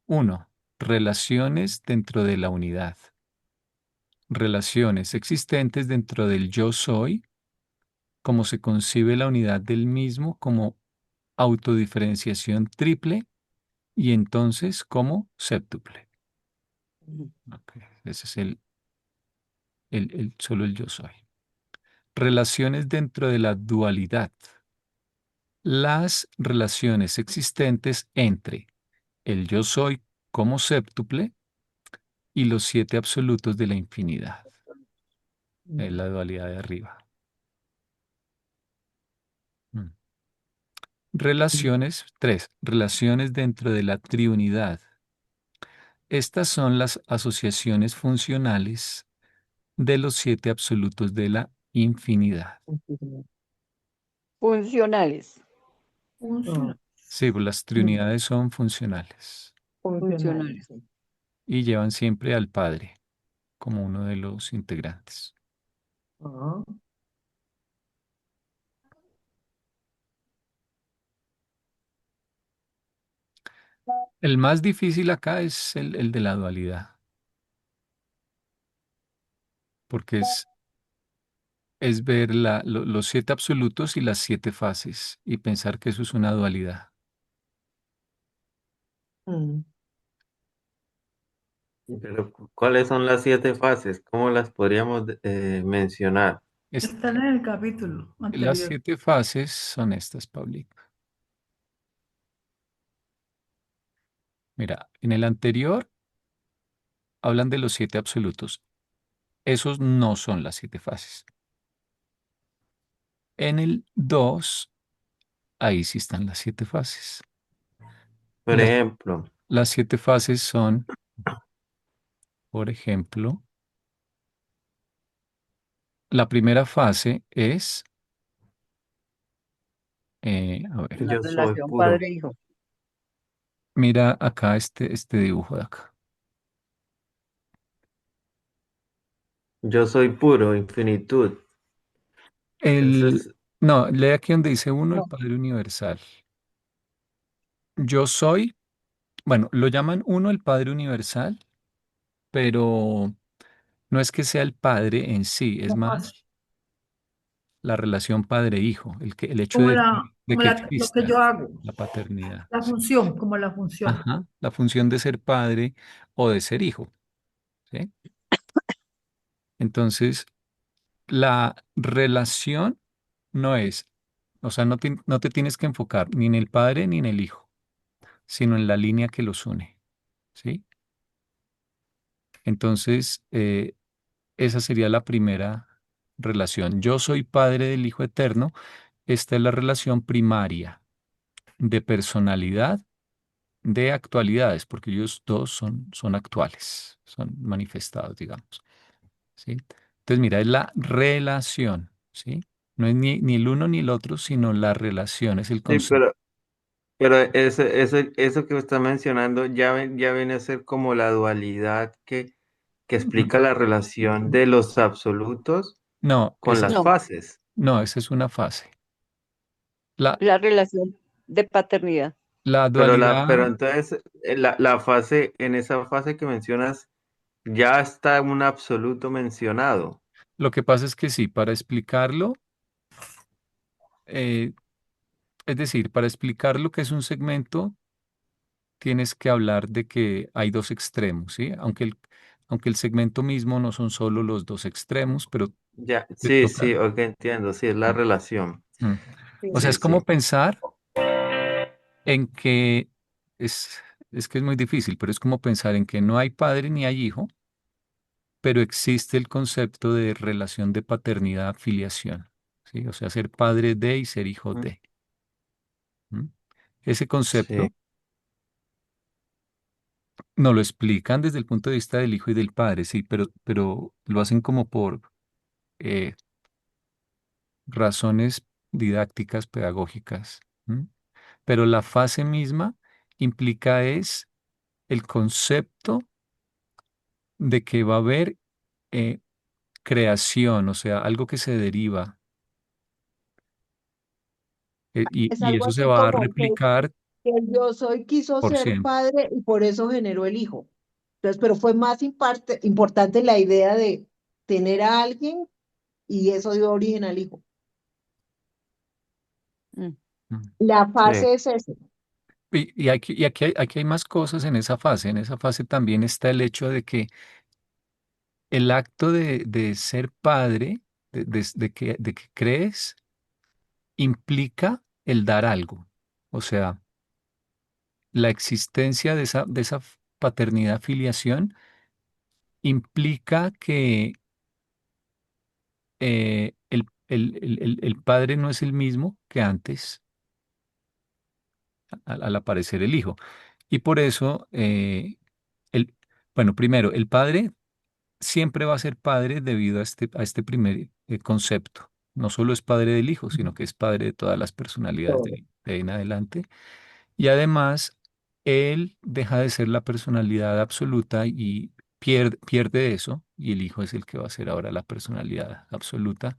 uno, relaciones dentro de la unidad. Relaciones existentes dentro del yo soy, como se concibe la unidad del mismo como autodiferenciación triple y entonces como séptuple. Mm. Ok, ese es solo el yo soy. Relaciones dentro de la dualidad. Las relaciones existentes entre el yo soy como séptuple y los siete absolutos de la infinidad. Es la dualidad de arriba. Mm. Relaciones, tres, relaciones dentro de la triunidad. Estas son las asociaciones funcionales de los siete absolutos de la infinidad. Funcionales, No, Sí, pues las triunidades son funcionales funcionales, funcionales. sí. y llevan siempre al Padre como uno de los integrantes. Ah, El más difícil acá es el de la dualidad, porque es ver los siete absolutos y las siete fases y pensar que eso es una dualidad. mm. Pero, ¿cuáles son las 7 fases? ¿Cómo las podríamos mencionar? Es- Están en el capítulo las anterior. siete fases son estas, Pablito. Mira, en el anterior hablan de los siete absolutos. Esos no son las siete fases. En el 2, ahí sí están las siete fases. Por Las, ejemplo, las siete fases son, por ejemplo, la primera fase es, a ver, La yo soy relación puro, padre-hijo. mira acá este dibujo de acá. yo soy puro, infinitud. Eso El, es, no, lee aquí donde dice uno, el No, Padre Universal. Yo soy, bueno, lo llaman uno el Padre Universal, pero no es que sea el Padre en sí, es Como, más la relación padre-hijo, el hecho como de que lo que yo exista hago, la paternidad. la ¿Sí? función, como la función. Ajá, la función de ser padre o de ser hijo. ¿Sí? Entonces, la relación no es, o sea, no te tienes que enfocar ni en el padre ni en el hijo, sino en la línea que los une. ¿Sí? Entonces, esa sería la primera relación. Yo soy padre del Hijo Eterno. Esta es la relación primaria de personalidad, de actualidades, porque ellos dos son actuales, son manifestados, digamos. ¿Sí? Entonces, mira, es la relación, ¿sí? No es ni el uno ni el otro, sino la relación, es el sí, concepto. pero eso que está mencionando ya viene a ser como la dualidad que explica la relación de los absolutos No, con las no, fases. no, esa es una fase. La, la relación de paternidad. la Pero dualidad, entonces, la fase, en esa fase que mencionas, ya está un absoluto mencionado. lo que pasa es que sí, para explicarlo, eh, es decir, para explicar lo que es un segmento, tienes que hablar de que hay dos extremos, ¿sí? aunque el segmento mismo no son solo los dos extremos, pero Ya, te sí, toca. sí, ok, entiendo, sí, es la Mm, relación. mm. O sea, Sí, es Sí. como sí. pensar en que es, es que es muy difícil, pero es como pensar en que no hay padre ni hay hijo, pero existe el concepto de relación de paternidad-filiación, ¿sí? O sea, ser padre de y ser hijo Mm, de. ¿Mm? Ese sí. concepto no lo explican desde el punto de vista del hijo y del padre, sí, pero lo hacen como por eh, razones didácticas, pedagógicas. ¿Mm? Pero la fase misma implica es el concepto de que va a haber eh, creación, o sea, algo que se deriva, Es y algo eso se así va a como replicar que el yo soy quiso por ser siempre. padre y por eso generó el hijo. Entonces, pero fue más importante la idea de tener a alguien y eso dio origen al hijo. Mm. Mm. La Sí. fase es esa. Aquí hay más cosas en esa fase. En esa fase también está el hecho de que el acto de ser padre, de que crees, implica el dar algo. O sea, la existencia de esa paternidad filiación implica que el padre no es el mismo que antes al aparecer el hijo. Y por eso, el, bueno, primero, el padre siempre va a ser padre debido a este primer concepto. No solo es padre del hijo, sino que es padre de todas las personalidades Todo. de ahí en adelante. Y además, él deja de ser la personalidad absoluta y pierde eso, y el hijo es el que va a ser ahora la personalidad absoluta.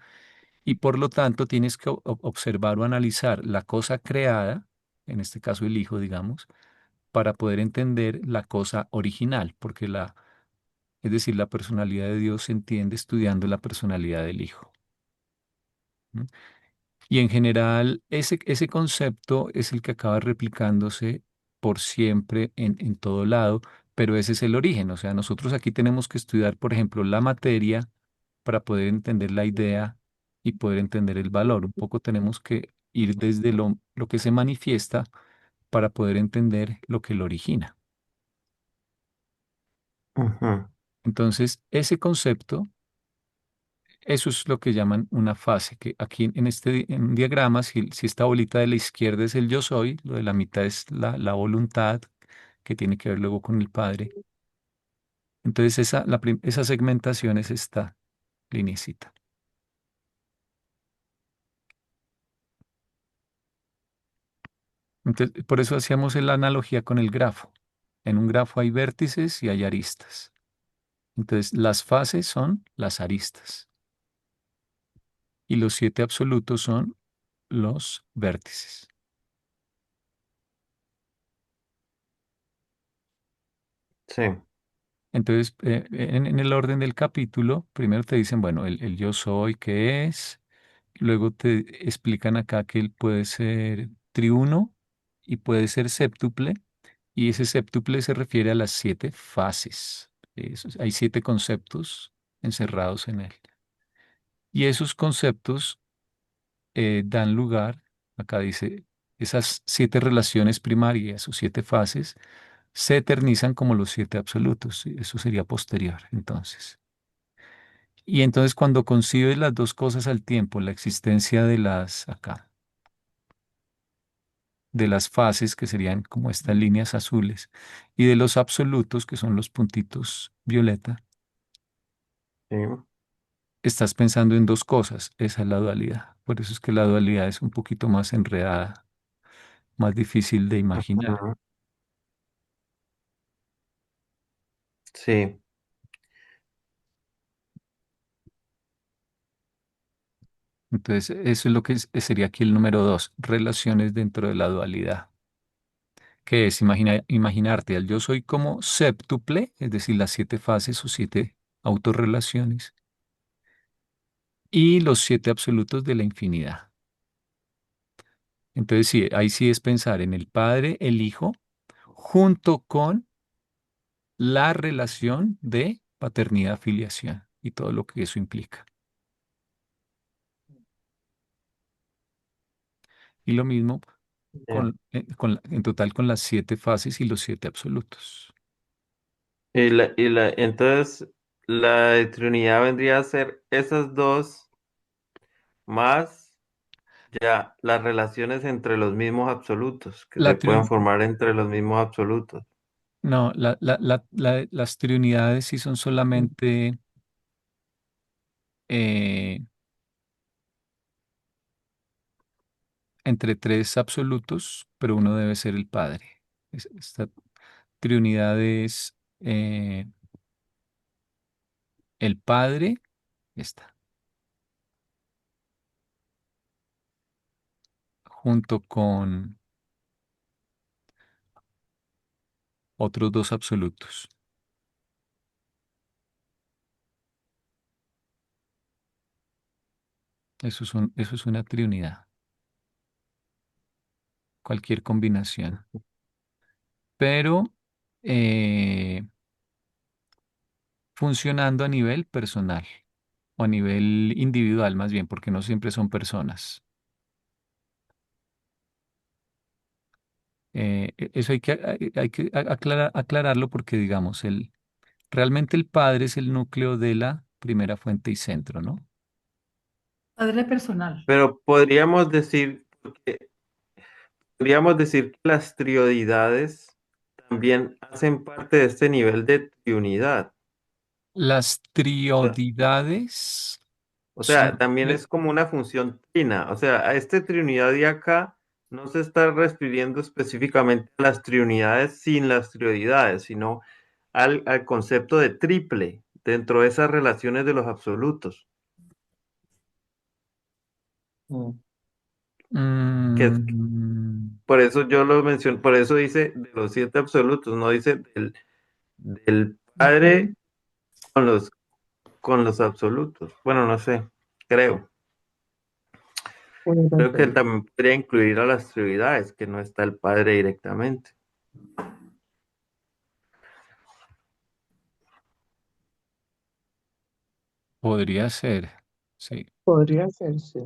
Y por lo tanto, tienes que observar o analizar la cosa creada, en este caso el hijo, digamos, para poder entender la cosa original, porque es decir, la personalidad de Dios se entiende estudiando la personalidad del hijo. ¿M? Y en general, ese concepto es el que acaba replicándose por siempre en todo lado, pero ese es el origen. O sea, nosotros aquí tenemos que estudiar, por ejemplo, la materia para poder entender la idea y poder entender el valor. Un poco tenemos que ir desde lo que se manifiesta para poder entender lo que lo origina. Ujú. Entonces, ese concepto, eso es lo que llaman una fase, que aquí en un diagrama, si esta bolita de la izquierda es el yo soy, lo de la mitad es la voluntad, que tiene que ver luego con el Padre. Entonces esa segmentación es esta linecita. Entonces, por eso hacíamos la analogía con el grafo. En un grafo hay vértices y hay aristas. Entonces, las fases son las aristas y los siete absolutos son los vértices. Sí. Entonces, en el orden del capítulo, primero te dicen, bueno, el yo soy, ¿qué es? Luego te explican acá que él puede ser triuno y puede ser séptuple, y ese séptuple se refiere a las siete fases. Hay siete conceptos encerrados en él. Y esos conceptos dan lugar, acá dice, esas siete relaciones primarias o siete fases se eternizan como los siete absolutos. Y eso sería posterior, entonces. Y entonces cuando concibes las dos cosas al tiempo, la existencia de acá, de las fases, que serían como estas líneas azules, y de los absolutos, que son los puntitos violeta, Sí. estás pensando en dos cosas. Esa es la dualidad. Por eso es que la dualidad es un poquito más enredada, más difícil de imaginar. Ujú. Sí. Entonces, eso es lo que sería aquí el número dos, relaciones dentro de la dualidad, que es imaginarte al yo soy como séptuple, es decir, las siete fases o siete autorrelaciones, y los siete absolutos de la infinidad. Entonces, sí, ahí sí es pensar en el Padre, el Hijo, junto con la relación de paternidad, filiación y todo lo que eso implica. Y lo mismo Ya. en total con las 7 fases y los 7 absolutos. Entonces, la de Trinidad vendría a ser esas dos más ya las relaciones entre los mismos absolutos, que La se pueden triun- formar entre los mismos absolutos. no, las triunidades sí son solamente eh, entre 3 absolutos, pero uno debe ser el Padre. Esta triunidad es el Padre, está, junto con otros 2 absolutos. Eso es una triunidad, cualquier combinación. Pero eh, funcionando a nivel personal o a nivel individual más bien, porque no siempre son personas. Eso hay que aclararlo porque, digamos, realmente el Padre es el núcleo de la primera fuente y centro, ¿no? Padre personal. Pero podríamos decir que las trioidades también hacen parte de este nivel de triunidad. Las triodidades O son... sea, también es como una función trina. O sea, a este triunidad de acá no se está refiriendo específicamente a las triunidades sin las trioidades, sino al concepto de triple dentro de esas relaciones de los absolutos. Mm. Que es, Mm, por eso yo lo menciono, por eso dice de los 7 absolutos, no dice del Padre con con los absolutos. Bueno, no sé, creo. Puede Creo que ser. también podría incluir a las trioidades, que no está el Padre directamente. podría ser, sí. Podría ser, sí.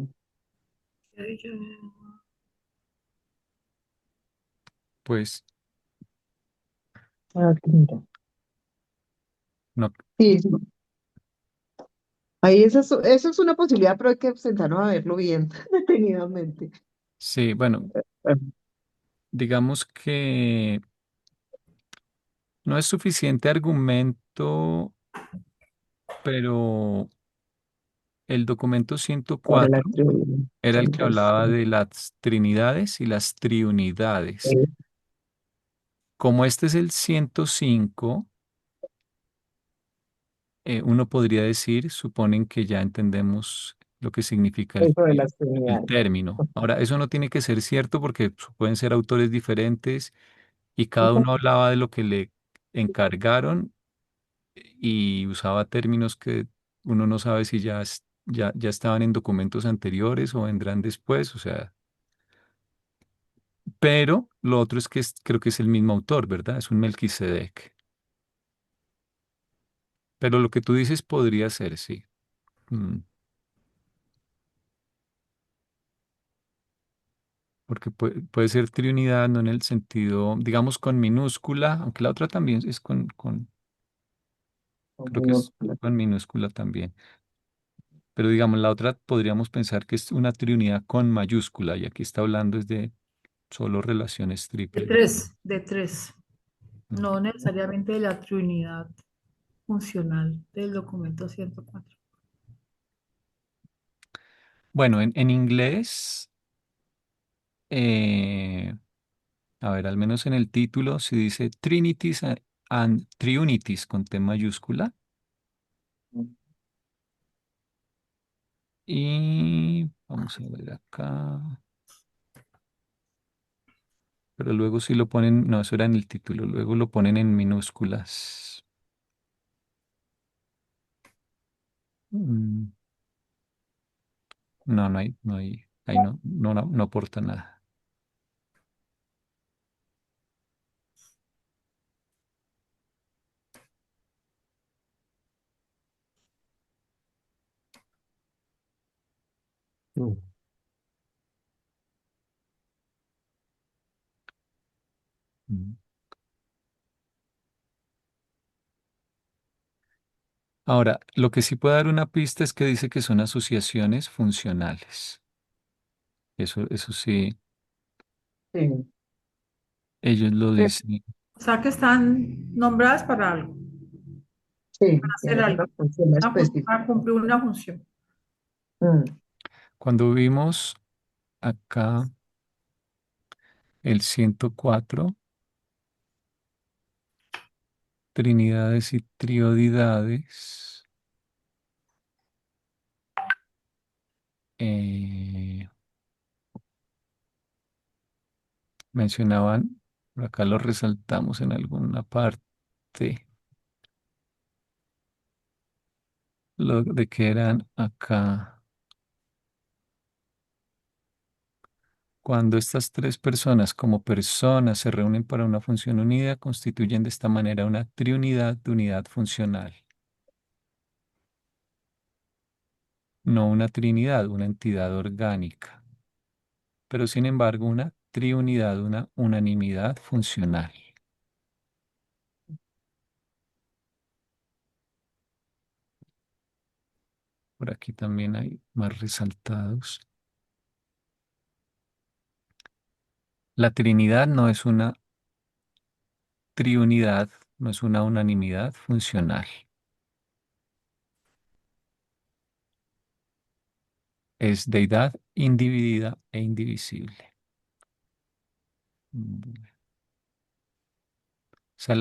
Pues Ah, mira. no, Sí, sí. Ahí eso es una posibilidad, pero hay que sentarnos a verlo bien detenidamente. sí, bueno, Ah, digamos que no es suficiente argumento, pero el documento para la 104 teoría era el que central, hablaba sí. de las trinidades y las triunidades. Como este es el 105, uno podría decir, suponen que ya entendemos lo que significa Eso de el las el teorías. término. Ahora, eso no tiene que ser cierto porque pueden ser autores diferentes y cada uno hablaba de lo que le encargaron y usaba términos que uno no sabe si ya estaban en documentos anteriores o vendrán después, o sea, pero lo otro es que creo que es el mismo autor, ¿verdad? Es un Melquisedec. Pero lo que tú dices podría ser, sí. Mm, Porque puede ser triunidad, no en el sentido, digamos, con minúscula, aunque la otra también es creo que es con minúscula también. Pero digamos, la otra podríamos pensar que es una triunidad con mayúscula, y aquí está hablando es de solo relaciones triples. De tres. Mm. No necesariamente de la trinidad funcional del documento 104. Bueno, en inglés, eh, a ver, al menos en el título, se dice Trinities and Triunities con T mayúscula. Y vamos a ver acá. Pero luego sí lo ponen, no, eso era en el título, luego lo ponen en minúsculas. Mm, No, ahí no aporta nada. Mm. Mm. Ahora, lo que sí puede dar una pista es que dice que son asociaciones funcionales. Eso sí, Sí, ellos lo Pero, dicen. O sea que están nombradas para algo, sí, hacer tienen una algo, función específica. para cumplir una función. Mm, Cuando vimos acá el 104, trinidades y triodidades, eh, mencionaban, por acá lo resaltamos en alguna parte, lo de que eran acá. Cuando estas tres personas como personas se reúnen para una función unida, constituyen de esta manera una triunidad de unidad funcional, no una trinidad, una entidad orgánica, pero sin embargo una triunidad, una unanimidad funcional. Por aquí también hay más resaltados. La Trinidad no es una triunidad, no es una unanimidad funcional. Es deidad individida e indivisible. O sea,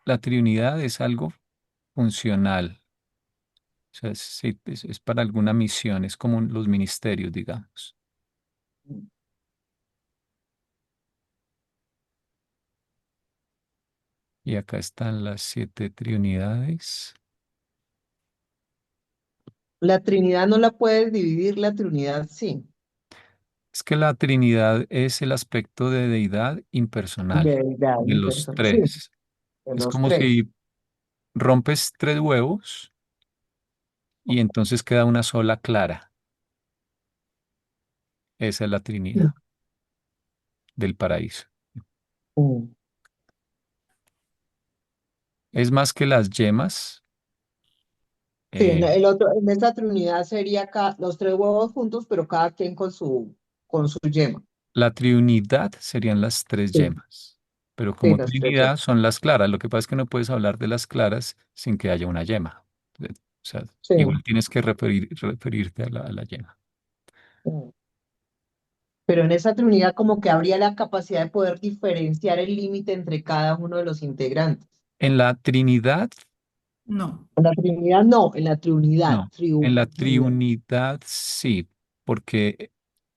la triunidad es algo funcional. O sea, sí, es para alguna misión, es como los ministerios, digamos. Y acá están las 7 triunidades. La Trinidad no la puedes dividir, la Trinidad sí, Es que la Trinidad es el aspecto de deidad impersonal de verdad, de los sí, tres. de Es los como tres. si rompes 3 huevos y entonces queda una sola clara. Esa es la Trinidad del paraíso. Mm. Es más que las yemas. Sí, eh, el otro, en esta Trinidad sería los tres huevos juntos, pero cada quien con su yema. la Trinidad serían las 3 yemas. Pero Sí, como las tres yemas. Trinidad son las claras. Lo que pasa es que no puedes hablar de las claras sin que haya una yema. O sea, Sí. igual tienes que referirte a la yema. Mm. Pero en esa Trinidad como que habría la capacidad de poder diferenciar el límite entre cada uno de los integrantes. En la Trinidad, No. En la Trinidad no, en la Trinidad, no. En la Trinidad. triunidad sí, porque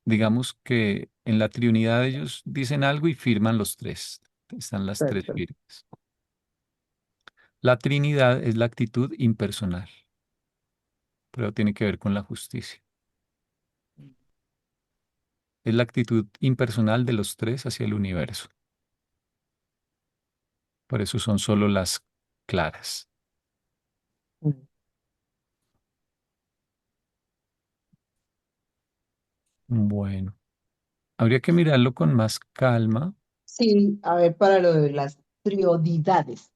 digamos que en la triunidad ellos dicen algo y firman los tres. Están las tres Exacto. firmas. La Trinidad es la actitud impersonal, pero tiene que ver con la justicia. Es la actitud impersonal de los tres hacia el universo. Por eso son solo las claras. Mm. Bueno, habría que mirarlo con más calma. Sí, a ver, para lo de las triodidades.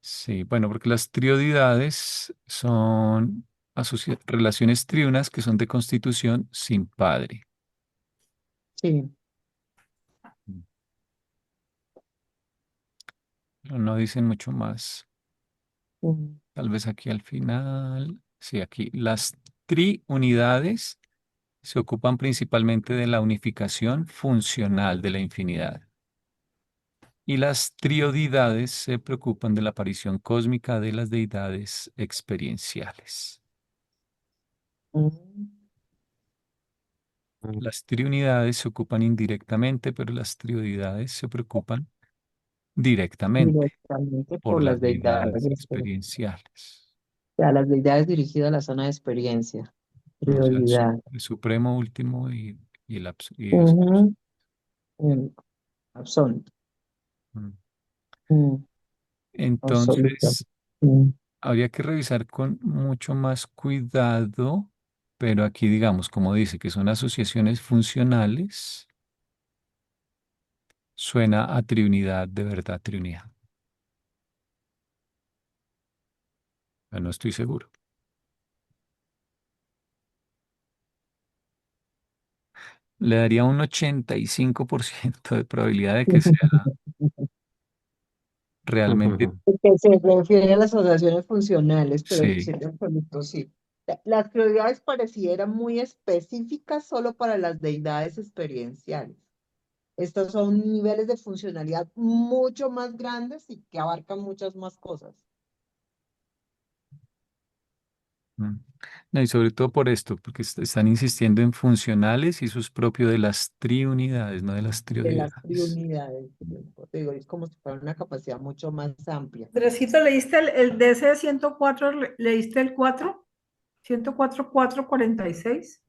Sí, bueno, porque las triodidades son relaciones triunas que son de constitución sin padre. Sí. Mm. Pero no dicen mucho más. Mm. Tal vez aquí al final. Sí, aquí las triunidades se ocupan principalmente de la unificación funcional de la infinidad. Y las triodidades se preocupan de la aparición cósmica de las deidades experienciales. Mm. Las triunidades se ocupan indirectamente, pero las triodidades se preocupan directamente Directamente por por las las deidades, deidades experienciales. o sea, las deidades dirigidas a la zona de experiencia. O sea, Prioridad. el supremo último y el y Dios. Ujú. Mm, absoluto. Mm. Mm, absoluto. Entonces, Mm. habría que revisar con mucho más cuidado pero aquí digamos, como dice, que son asociaciones funcionales, suena a triunidad, de verdad, triunidad. Pero no estoy seguro. Le daría un 85% de probabilidad de que sea realmente, Porque se refiere a las asociaciones funcionales, pero el sí. siete absoluto sí. Las prioridades parecieran muy específicas solo para las deidades experienciales. Estos son niveles de funcionalidad mucho más grandes y que abarcan muchas más cosas. Mm. No, y sobre todo por esto, porque están insistiendo en funcionales y eso es propio de las triunidades, no de las De las trioidades. triunidades. Te digo, es como si fuera una capacidad mucho más amplia. Andresito, ¿leíste el DC 104? ¿Leíste el 4? 104.446.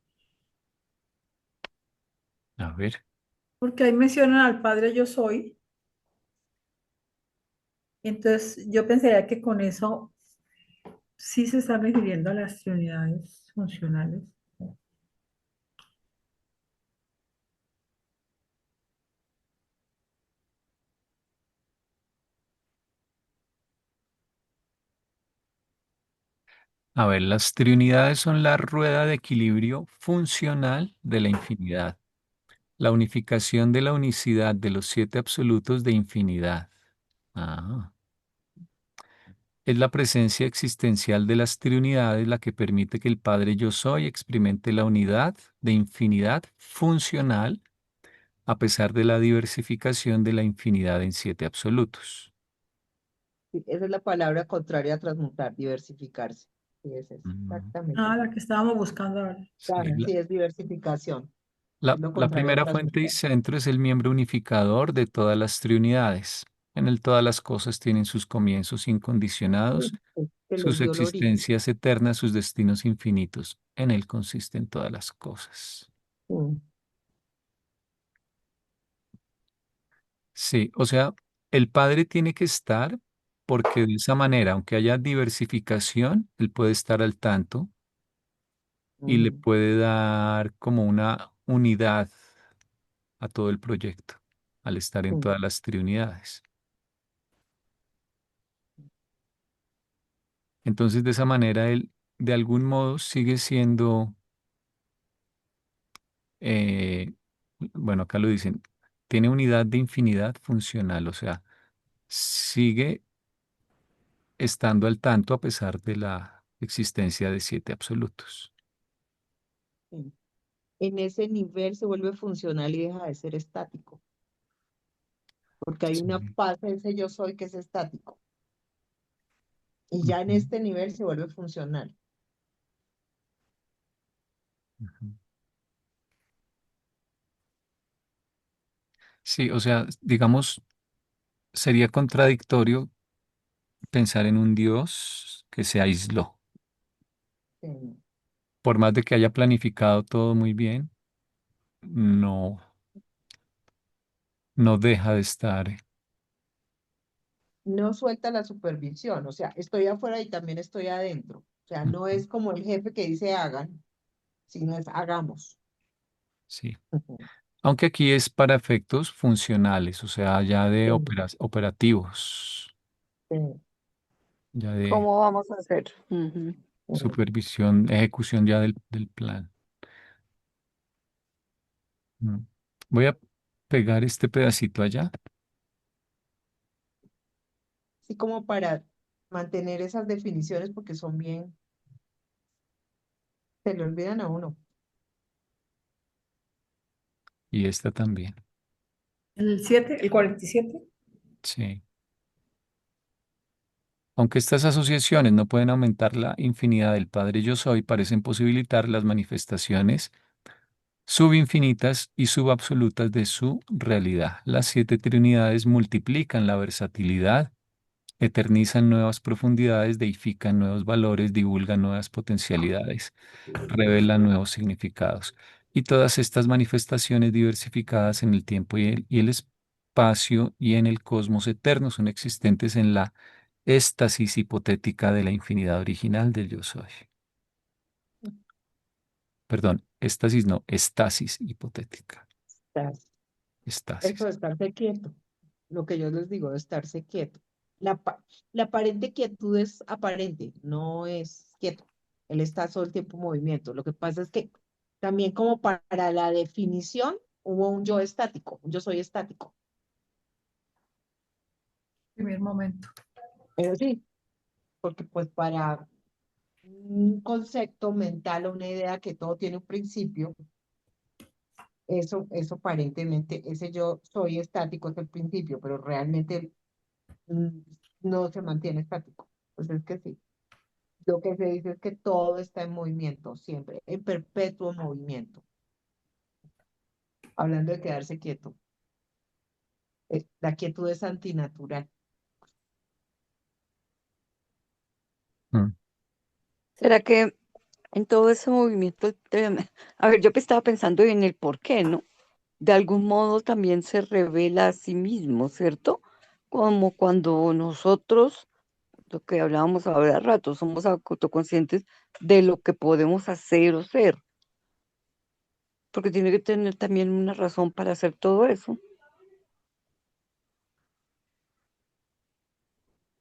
A ver, Porque ahí mencionan al Padre Yo Soy. Entonces, yo pensaría que con eso sí se está refiriendo a las unidades funcionales. a ver, las triunidades son la rueda de equilibrio funcional de la infinidad, la unificación de la unicidad de los siete absolutos de infinidad. Ah. Es la presencia existencial de las triunidades la que permite que el Padre Yo Soy experimente la unidad de infinidad funcional a pesar de la diversificación de la infinidad en siete absolutos. Sí, esa es la palabra contraria a transmutar, diversificarse. Sí, es eso, Mm, exactamente. Ah, la que estábamos buscando ahora. sí, Claro, sí, es diversificación. Es lo la contrario a primera fuente y transmutar. centro es el miembro unificador de todas las triunidades. En él todas las cosas tienen sus comienzos incondicionados, Sí, es que les sus dio el origen. existencias eternas, sus destinos infinitos. En él consisten todas las cosas. Mm, Sí, o sea, el padre tiene que estar porque de esa manera, aunque haya diversificación, él puede estar al tanto y le ujú, puede dar como una unidad a todo el proyecto al estar en mm, todas las triunidades. Entonces, de esa manera, él de algún modo sigue siendo, eh, bueno, acá lo dicen, tiene unidad de infinidad funcional, o sea, sigue estando al tanto a pesar de la existencia de siete absolutos. sí. En ese nivel se vuelve funcional y deja de ser estático, porque hay una Sí. fase de ese yo soy que es estático. Y ya en Ujú, este nivel se vuelve funcional. ujú. Sí, o sea, digamos, sería contradictorio pensar en un Dios que se aisló. Sí. Por más de que haya planificado todo muy bien, no, no deja de estar. No suelta la supervisión, o sea, estoy afuera y también estoy adentro. O sea, no Ujú, es como el jefe que dice hagan, sino es hagamos. sí. Ujú. Aunque aquí es para efectos funcionales, o sea, ya de Sí, operativos, sí, ya de ¿Cómo vamos a hacer? Ujú. sí. supervisión, ejecución ya del plan. Mm. Voy a pegar este pedacito allá. Sí, como para mantener esas definiciones porque son bien, se le olvidan a uno. Y esta también. El 7, el 47. Sí. Aunque estas asociaciones no pueden aumentar la infinidad del Padre Yo Soy, parecen posibilitar las manifestaciones subinfinitas y subabsolutas de su realidad. Las siete trinidades multiplican la versatilidad, eternizan nuevas profundidades, deifican nuevos valores, divulgan nuevas potencialidades, revelan nuevos significados. Y todas estas manifestaciones diversificadas en el tiempo y el espacio y en el cosmos eterno son existentes en la éstasis hipotética de la infinidad original del yo soy. Perdón, éxtasis no, estasis hipotética. Estás- Eso Estasis. de estarse quieto, lo que yo les digo, de estarse quieto. La aparente quietud es aparente, no es quieto. Él está todo el tiempo en movimiento. Lo que pasa es que también como para la definición hubo un yo estático, un yo soy estático. Primer momento. Pero sí, porque pues para un concepto mental o una idea que todo tiene un principio, eso aparentemente, ese yo soy estático es el principio, pero realmente mm, no se mantiene estático. Pues es que sí. Lo que se dice es que todo está en movimiento, siempre, en perpetuo movimiento. Hablando de quedarse quieto. La quietud es antinatural. Mm. ¿Será que en todo ese movimiento, a ver, yo que estaba pensando en el por qué, ¿no? De algún modo también se revela a sí mismo, ¿cierto? Como cuando nosotros, lo que hablábamos ahora de rato, somos autoconscientes de lo que podemos hacer o ser, porque tiene que tener también una razón para hacer todo eso.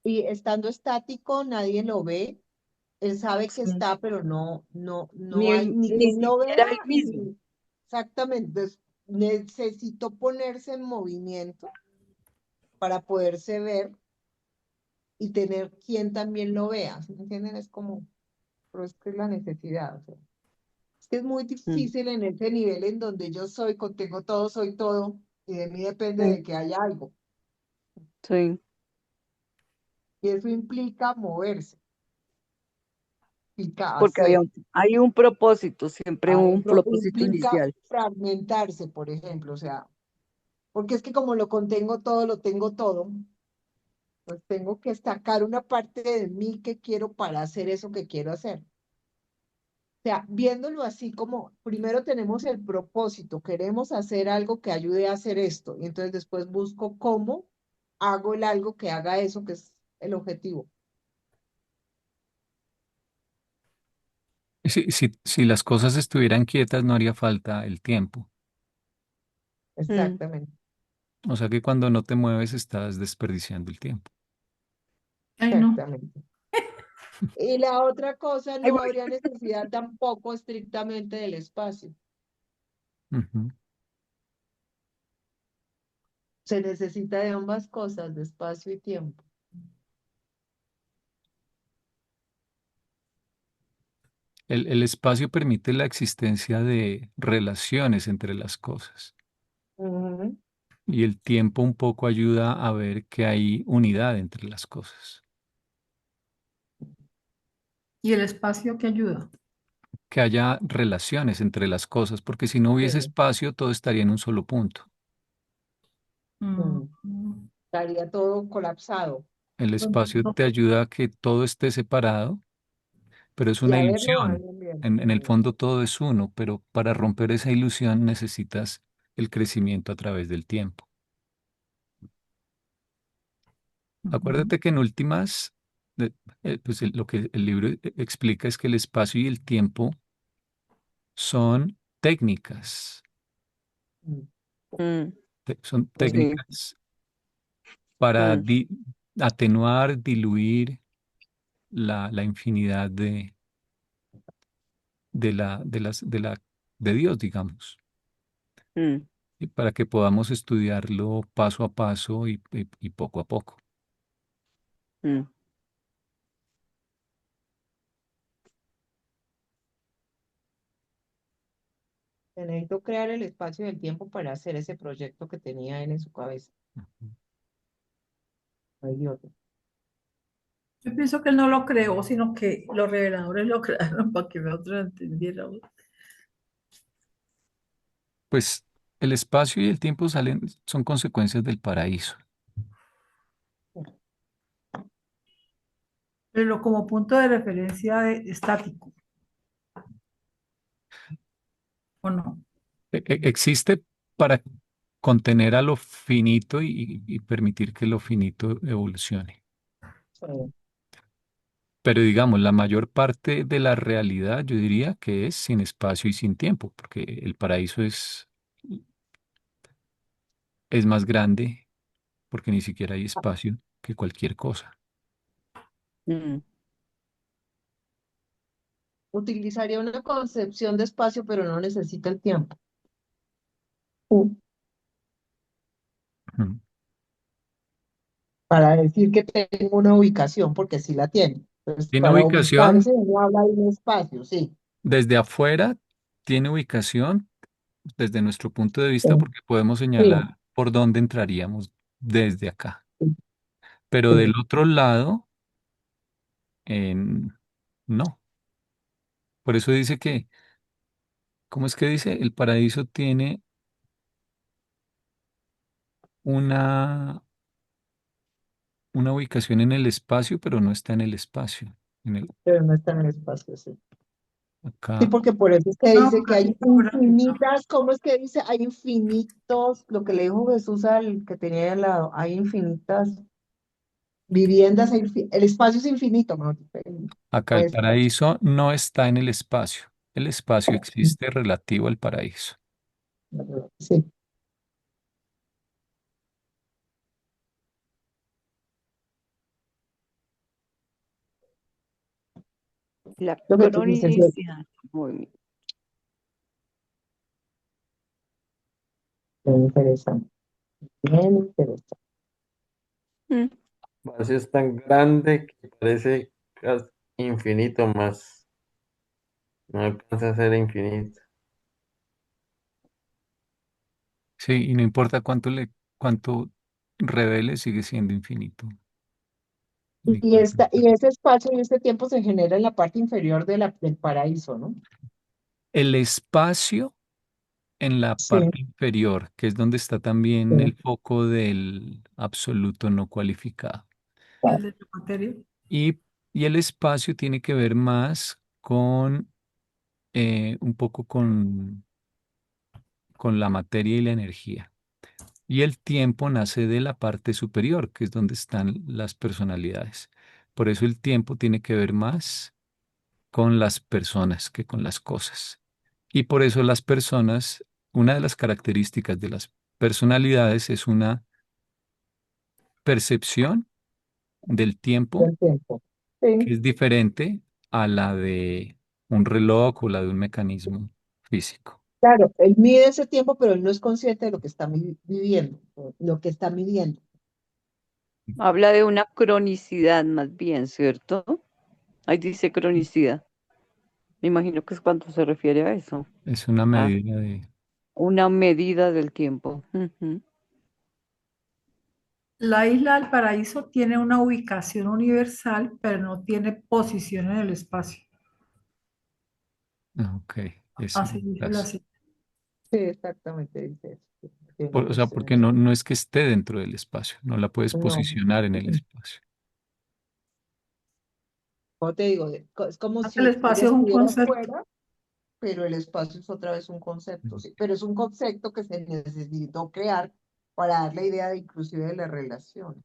Y estando estático, nadie lo ve. Él sabe que Sí. está, pero no hay ni Ni quien lo siquiera vea, él mismo. exactamente. Entonces, necesitó ponerse en movimiento para poderse ver y tener quien también lo vea. ¿Sí me entienden? Es como, pero es que es la necesidad. O sea, es que es muy Mm, difícil en ese nivel en donde yo soy, contengo todo, soy todo, y de mí depende mm, de que haya algo. sí, Y eso implica moverse, implica porque hacer. hay un propósito, siempre un propósito Implica inicial. fragmentarse, por ejemplo, o sea, porque es que como lo contengo todo, lo tengo todo, pues tengo que sacar una parte de mí que quiero para hacer eso que quiero hacer. O sea, viéndolo así como primero tenemos el propósito, queremos hacer algo que ayude a hacer esto, y entonces después busco cómo hago el algo que haga eso, que es el objetivo. Si las cosas estuvieran quietas, no haría falta el tiempo. Mm, Exactamente, O sea que cuando no te mueves, estás desperdiciando el tiempo. Ay, no. exactamente. Y la otra cosa, ahí no voy. habría necesidad tampoco estrictamente del espacio. Ujú. Se necesita de ambas cosas, de espacio y tiempo. El espacio permite la existencia de relaciones entre las cosas Ujú. y el tiempo un poco ayuda a ver que hay unidad entre las cosas, ¿Y el espacio que ayuda? que haya relaciones entre las cosas, porque si no hubiese Sí. espacio, todo estaría en un solo punto. Mm, Mm. mm. Estaría todo colapsado. El espacio No. te ayuda a que todo esté separado, pero es Y una a verlo a ilusión. bien, bien. En el fondo todo es uno, pero para romper esa ilusión necesitas el crecimiento a través del tiempo. Ujú. Acuérdate que en últimas, pues lo que el libro explica es que el espacio y el tiempo son técnicas, Mm. Mm, son Sí. sí, técnicas para mm, atenuar, diluir la infinidad de Dios, digamos, mm, y para que podamos estudiarlo paso a paso y poco a poco. mm. Necesito crear el espacio y el tiempo para hacer ese proyecto que tenía él en su cabeza. No hay otro. Yo pienso que él no lo creó, sino que los reveladores lo crearon para que nosotros entendiéramos. Pues el espacio y el tiempo son consecuencias del paraíso. Pero como punto de referencia estático, ¿o no? Existe para contener a lo finito y permitir que lo finito evolucione. Sí. Pero digamos, la mayor parte de la realidad yo diría que es sin espacio y sin tiempo, porque el paraíso es más grande porque ni siquiera hay espacio que cualquier cosa. Mm. Utilizaría una concepción de espacio, pero no necesita el tiempo. Mm. Ujú. Para decir que tengo una ubicación, porque sí la tiene. Entonces, Tiene para ubicación ubicarse, uno habla de un espacio, sí. desde afuera, tiene ubicación desde nuestro punto de vista Sí, porque podemos sí, señalar por dónde entraríamos desde acá. sí, Pero del sí. otro lado, no. Por eso dice que, ¿cómo es que dice? El paraíso tiene una, una ubicación en el espacio, pero no está en el espacio. En el, Pero no está en el espacio, sí. Sí, acá, porque por eso es que No, dice por que aquí hay está, por aquí está. infinitas, ¿cómo es que dice? Hay infinitos, lo que le dijo Jesús al que tenía ahí al lado, hay infinitas viviendas, el espacio es infinito, ¿no? acá el Pues, paraíso no está en el espacio. El espacio existe relativo al paraíso. sí, La lo que tú dices, sí, cronicidad. Muy bien. bien interesante, bien interesante. Mm. El espacio es tan grande que parece casi infinito más. No alcanza a ser infinito. Sí, y no importa cuánto revele, sigue siendo infinito. Ni cuánto- Y ese espacio y este tiempo se genera en la parte inferior del paraíso, ¿no? El espacio en la Sí, parte inferior, que es donde está también sí, el foco del absoluto no cualificado. El claro, de la materia. Y, y el espacio tiene que ver más con un poco con la materia y la energía. Y el tiempo nace de la parte superior, que es donde están las personalidades. Por eso el tiempo tiene que ver más con las personas que con las cosas. Y por eso las personas, una de las características de las personalidades es una percepción del tiempo del tiempo. que Sí. es diferente a la de un reloj o la de un mecanismo físico. Claro, él mide ese tiempo, pero él no es consciente de lo que está viviendo, lo que está midiendo. Habla de una cronicidad más bien, ¿cierto? Ahí dice cronicidad. Me imagino que es cuando se refiere a eso, Es una a medida de... una medida del tiempo. Ujú. La isla del paraíso tiene una ubicación universal, pero no tiene posición en el espacio. Ok, es Así el dice la caso. cita. Sí, exactamente, dice eso. Tiene O sea, porque posiciones. no es que esté dentro del espacio, no la puedes No, posicionar en el espacio. como te digo, es como El si ella espacio es un estuviera concepto. afuera, pero el espacio es otra vez un concepto, sí. Pero es un concepto que se necesitó crear para dar la idea de inclusive de las relaciones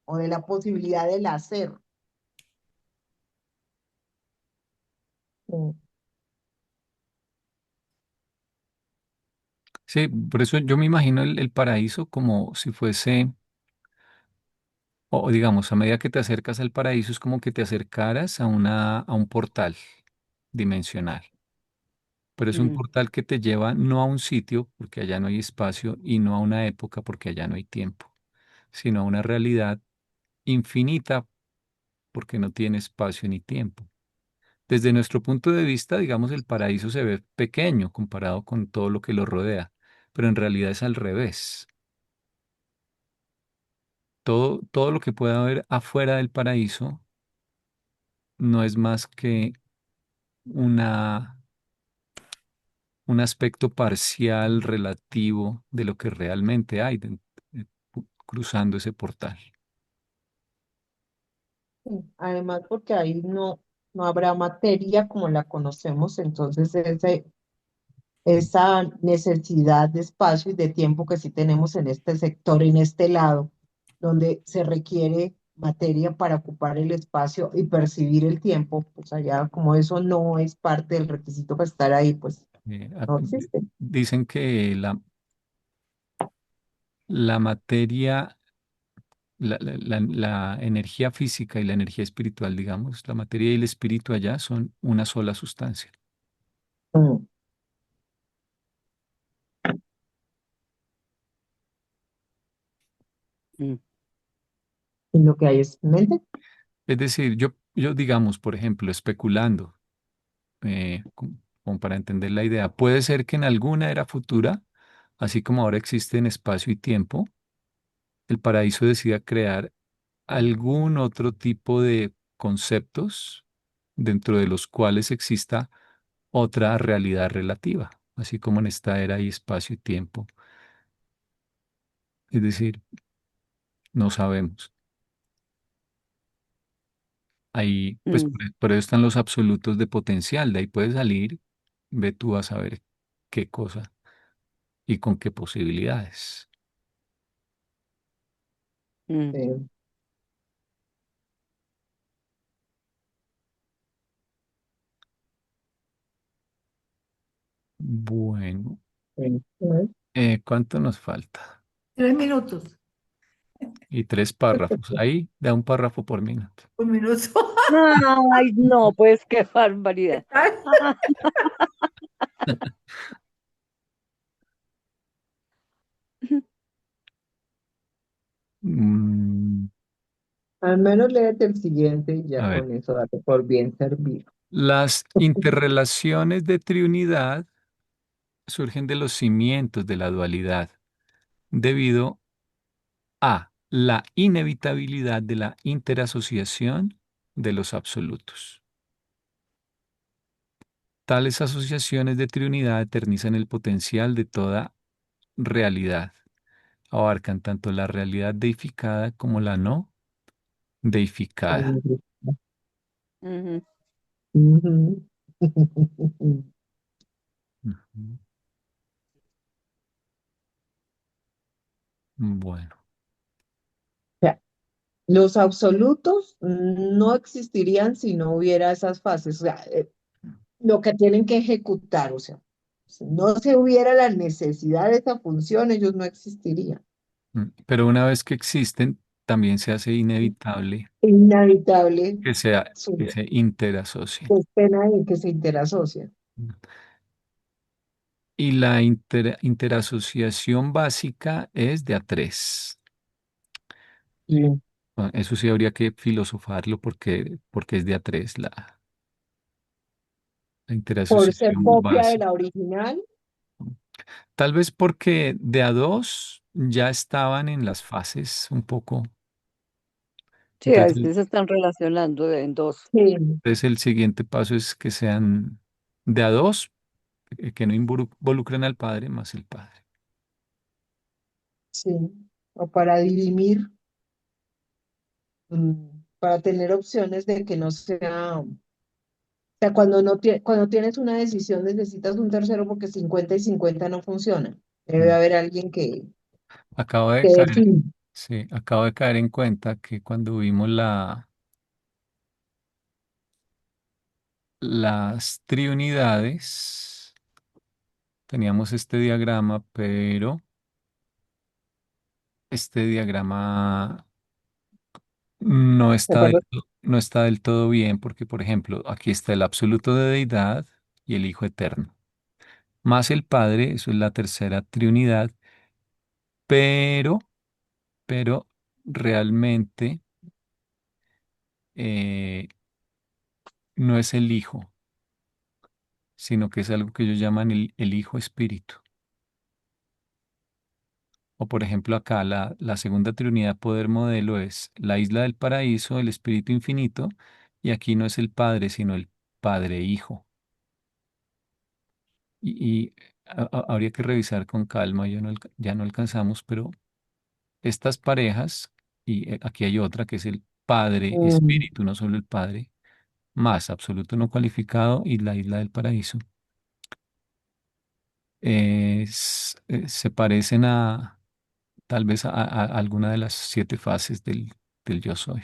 o de la posibilidad del hacer. Mm. Sí, por eso yo me imagino el paraíso como si fuese, o digamos, a medida que te acercas al paraíso es como que te acercaras a un portal dimensional. Pero es un Mm. portal que te lleva no a un sitio, porque allá no hay espacio, y no a una época, porque allá no hay tiempo, sino a una realidad infinita, porque no tiene espacio ni tiempo. Desde nuestro punto de vista, digamos, el paraíso se ve pequeño comparado con todo lo que lo rodea, pero en realidad es al revés. Todo lo que pueda haber afuera del paraíso no es más que una, un aspecto parcial relativo de lo que realmente hay cruzando ese portal. Sí. Además, porque ahí no habrá materia como la conocemos, entonces esa necesidad de espacio y de tiempo que sí tenemos en este sector, en este lado, donde se requiere materia para ocupar el espacio y percibir el tiempo, pues allá como eso no es parte del requisito para estar ahí, pues eh, no a- existe. dicen que la materia, la energía física y la energía espiritual, digamos, la materia y el espíritu allá son una sola sustancia. Mm. Mm, Y lo que hay es mente. Es decir, yo digamos, por ejemplo, especulando, como para entender la idea, puede ser que en alguna era futura, así como ahora existe en espacio y tiempo, el paraíso decida crear algún otro tipo de conceptos dentro de los cuales exista otra realidad relativa, así como en esta era hay espacio y tiempo. Es decir, no sabemos. Ahí, pues mm, por eso están los absolutos de potencial, de ahí puede salir, ve tú a saber qué cosa y con qué posibilidades. mm, eh, Bueno, eh, ¿cuánto nos falta? 3 minutos. Y tres párrafos. Ahí da un párrafo por minuto. Un minuto. Ay, no, pues qué barbaridad. Ah, Mm, Al menos léete el siguiente y ya a ver, con eso date por bien servido. las interrelaciones de triunidad surgen de los cimientos de la dualidad debido a la inevitabilidad de la interasociación de los absolutos. Tales asociaciones de triunidad eternizan el potencial de toda realidad. Abarcan tanto la realidad deificada como la no deificada. ujú, Ujú. Ujú. Bueno, sea, los absolutos no existirían si no hubiera esas fases. O sea, lo que tienen que ejecutar, o sea, si no se hubiera la necesidad de esa función, ellos no existirían. pero una vez que existen, también se hace inevitable Inevitable que su, se interasocien. que estén ahí, que se interasocian. Y la interasociación básica es de a tres. Sí. Bueno, eso sí habría que filosofarlo porque es de a tres la Por ser interasociación copia de básica. la original. Tal vez porque de a dos ya estaban en las fases un poco. sí, a Entonces, veces se están relacionando en dos. Sí, entonces el siguiente paso es que sean de a dos, que no involucren al padre más el padre. sí. O para dirimir, para tener opciones de que no sea. O sea, cuando no cuando tienes una decisión necesitas un tercero porque 50 y 50 no funciona. Debe Mm. haber alguien Acabo de que caer, define. sí, acabo de caer en cuenta que cuando vimos las triunidades, teníamos este diagrama, pero este diagrama ¿De acuerdo? no está del todo bien porque, por ejemplo, aquí está el absoluto de deidad y el Hijo eterno, más el Padre, eso es la tercera triunidad, pero, pero realmente eh, no es el Hijo, sino que es algo que ellos llaman el Hijo Espíritu. O por ejemplo acá la segunda trinidad poder modelo es la isla del paraíso, el Espíritu Infinito, y aquí no es el Padre, sino el Padre Hijo. Y habría que revisar con calma, ya no alcanzamos, pero estas parejas, y aquí hay otra que es el Padre Mm, Espíritu, no solo el Padre, más absoluto no cualificado y la isla del paraíso, se parecen a tal vez a alguna de las siete fases del existe el yo soy.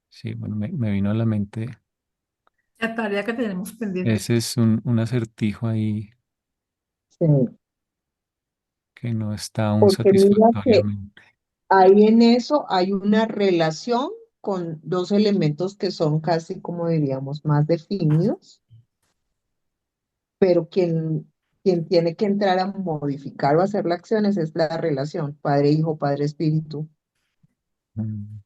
Sí, bueno, me vino a la mente. La tarea que tenemos pendiente. Ese es un acertijo ahí Sí, que no está aún porque mira que satisfactoriamente. ahí en eso hay una relación con dos elementos que son casi, como diríamos, más definidos, pero quien tiene que entrar a modificar o hacer las acciones es la relación padre-hijo, padre-espíritu, Mm,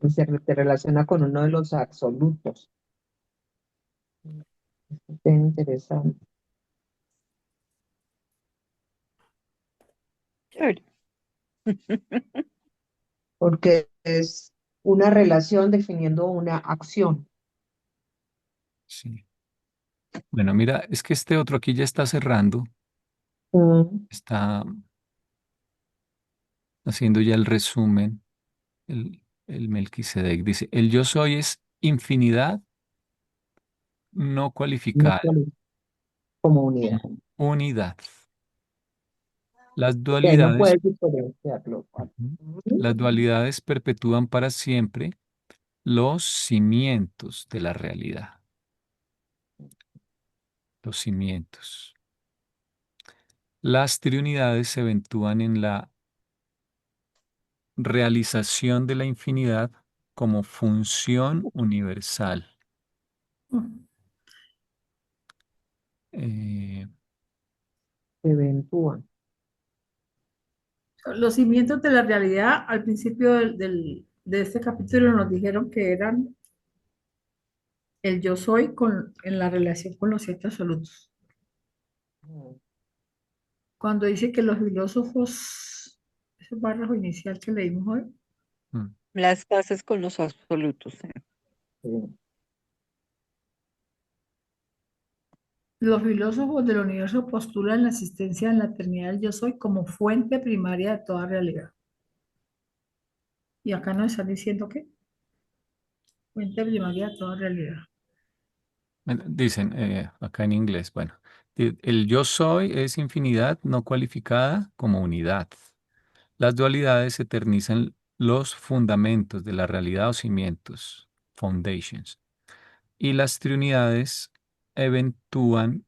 y te relaciona con uno de los absolutos. Es interesante, Chévere. porque es una relación definiendo una acción. sí. Bueno, mira, es que este otro aquí ya está cerrando, Mm, está haciendo ya el resumen, el Melquisedec. Dice, el yo soy es infinidad no no cualificada cual- como unidad. como unidad. Las Que ahí no dualidades, puedes diferenciarlo. ujú, Ujú. las dualidades perpetúan para siempre los cimientos de la realidad. Los cimientos. Las triunidades se eventúan en la realización de la infinidad como función universal. Eh, Se eventúan. Los cimientos de la realidad al principio de este capítulo nos dijeron que eran el yo soy en la relación con los siete absolutos. Cuando dice que los filósofos, ese párrafo inicial que leímos hoy, mm, Las bases con los absolutos. Sí. los filósofos del universo postulan la existencia en la eternidad del yo soy como fuente primaria de toda realidad. Y acá nos están diciendo que fuente primaria de toda realidad. bueno, dicen acá en inglés, bueno, el yo soy es infinidad no cualificada como unidad. Las dualidades eternizan los fundamentos de la realidad o cimientos, foundations, y las triunidades eventúan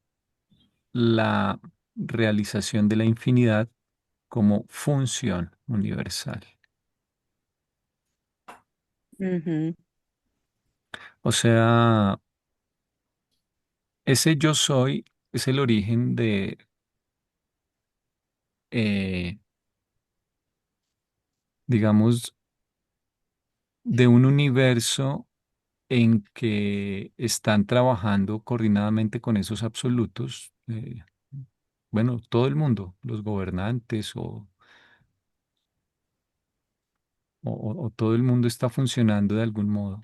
la realización de la infinidad como función universal. Ujú. O sea, ese yo soy es el origen de, eh, digamos, de un universo en que están trabajando coordinadamente con esos absolutos, bueno, todo el mundo, los gobernantes o todo el mundo está funcionando de algún modo,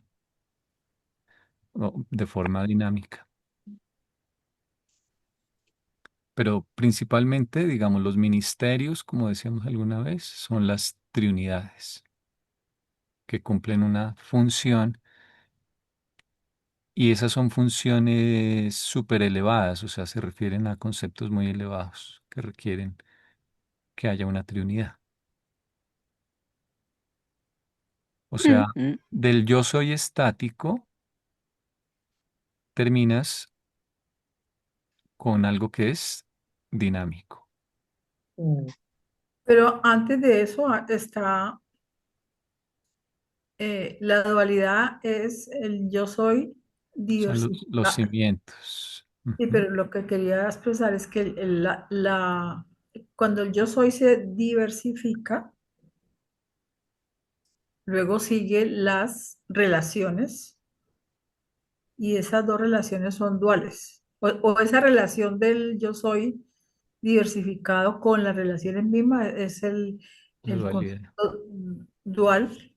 o de forma dinámica. Pero principalmente, digamos, los ministerios, como decíamos alguna vez, son las triunidades que cumplen una función y esas son funciones súper elevadas, o sea, se refieren a conceptos muy elevados que requieren que haya una triunidad. O sea, Ujú. del yo soy estático terminas con algo que es dinámico. Mm, Pero antes de eso está la dualidad es el yo soy O sea, los diversificado. cimientos. Sí, Ujú. pero lo que quería expresar es que cuando el yo soy se diversifica, luego siguen las relaciones y esas dos relaciones son duales. O esa relación del yo soy diversificado con las relaciones mismas es La el dualidad. concepto dual,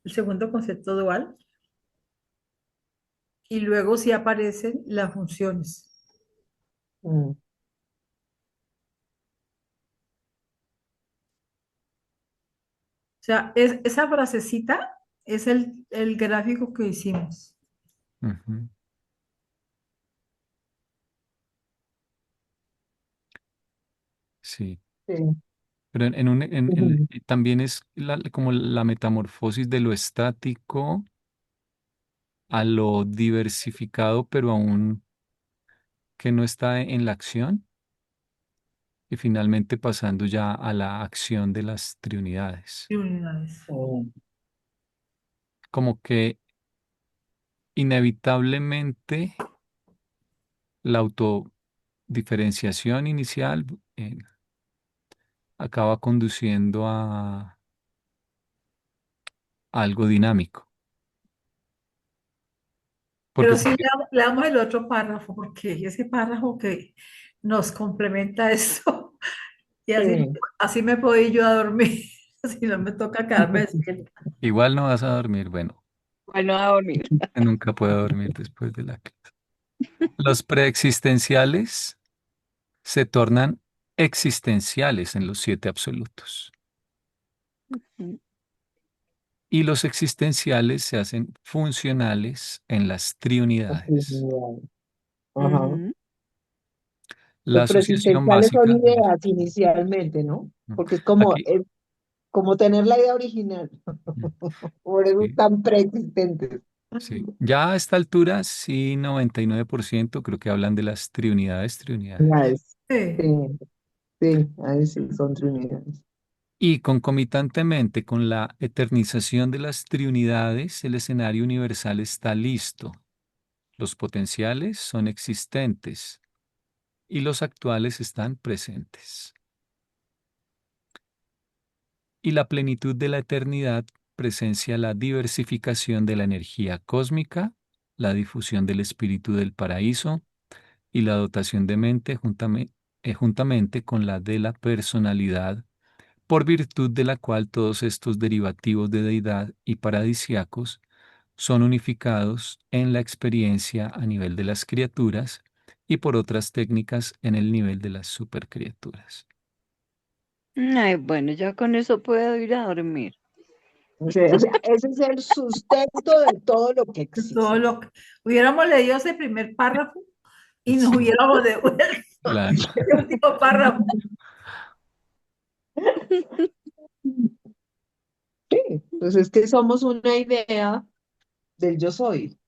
el segundo concepto dual, y luego sí aparecen las funciones. mm. O sea, esa frasecita es el gráfico que hicimos. Ujú. Sí. Sí. Pero Ujú. también es como la metamorfosis de lo estático a lo diversificado, pero aún que no está en la acción, y finalmente pasando ya a la acción de las triunidades. Y unidades. Sí. Como que inevitablemente la autodiferenciación inicial acaba conduciendo a algo dinámico. Pero Porque, sí porque, leamos el otro párrafo, porque ese párrafo que nos complementa esto, y Sí. así me puedo ir yo a dormir, si no me toca quedarme despierta. igual no vas a dormir, bueno, Bueno, a dormir. nunca puedo dormir después de la clase. Los preexistenciales se tornan existenciales en los siete absolutos. Mm, Y los existenciales se hacen funcionales en las triunidades. Ajá. ujú, La Los asociación preexistentales son básica de ideas inicialmente, ¿no? Mm. Porque Aquí, es como tener la idea original. mm, Por eso sí, están preexistentes. sí. Ya a esta altura, sí, 99% creo que hablan de las triunidades, triunidades. Unidades. Sí, Sí. sí, ahí sí son trinidades. Y concomitantemente con la eternización de las triunidades, el escenario universal está listo. Los potenciales son existentes y los actuales están presentes. Y la plenitud de la eternidad presencia la diversificación de la energía cósmica, la difusión del espíritu del paraíso y la dotación de mente juntamente con la de la personalidad, por virtud de la cual todos estos derivativos de deidad y paradisiacos son unificados en la experiencia a nivel de las criaturas y por otras técnicas en el nivel de las supercriaturas. Ay, bueno, ya con eso puedo ir a dormir. O sea, ese es el sustento de todo lo que De todo existe. lo que hubiéramos leído ese primer párrafo y nos Sí, hubiéramos devuelto claro. ese último párrafo. Sí, pues es que somos una idea del yo soy,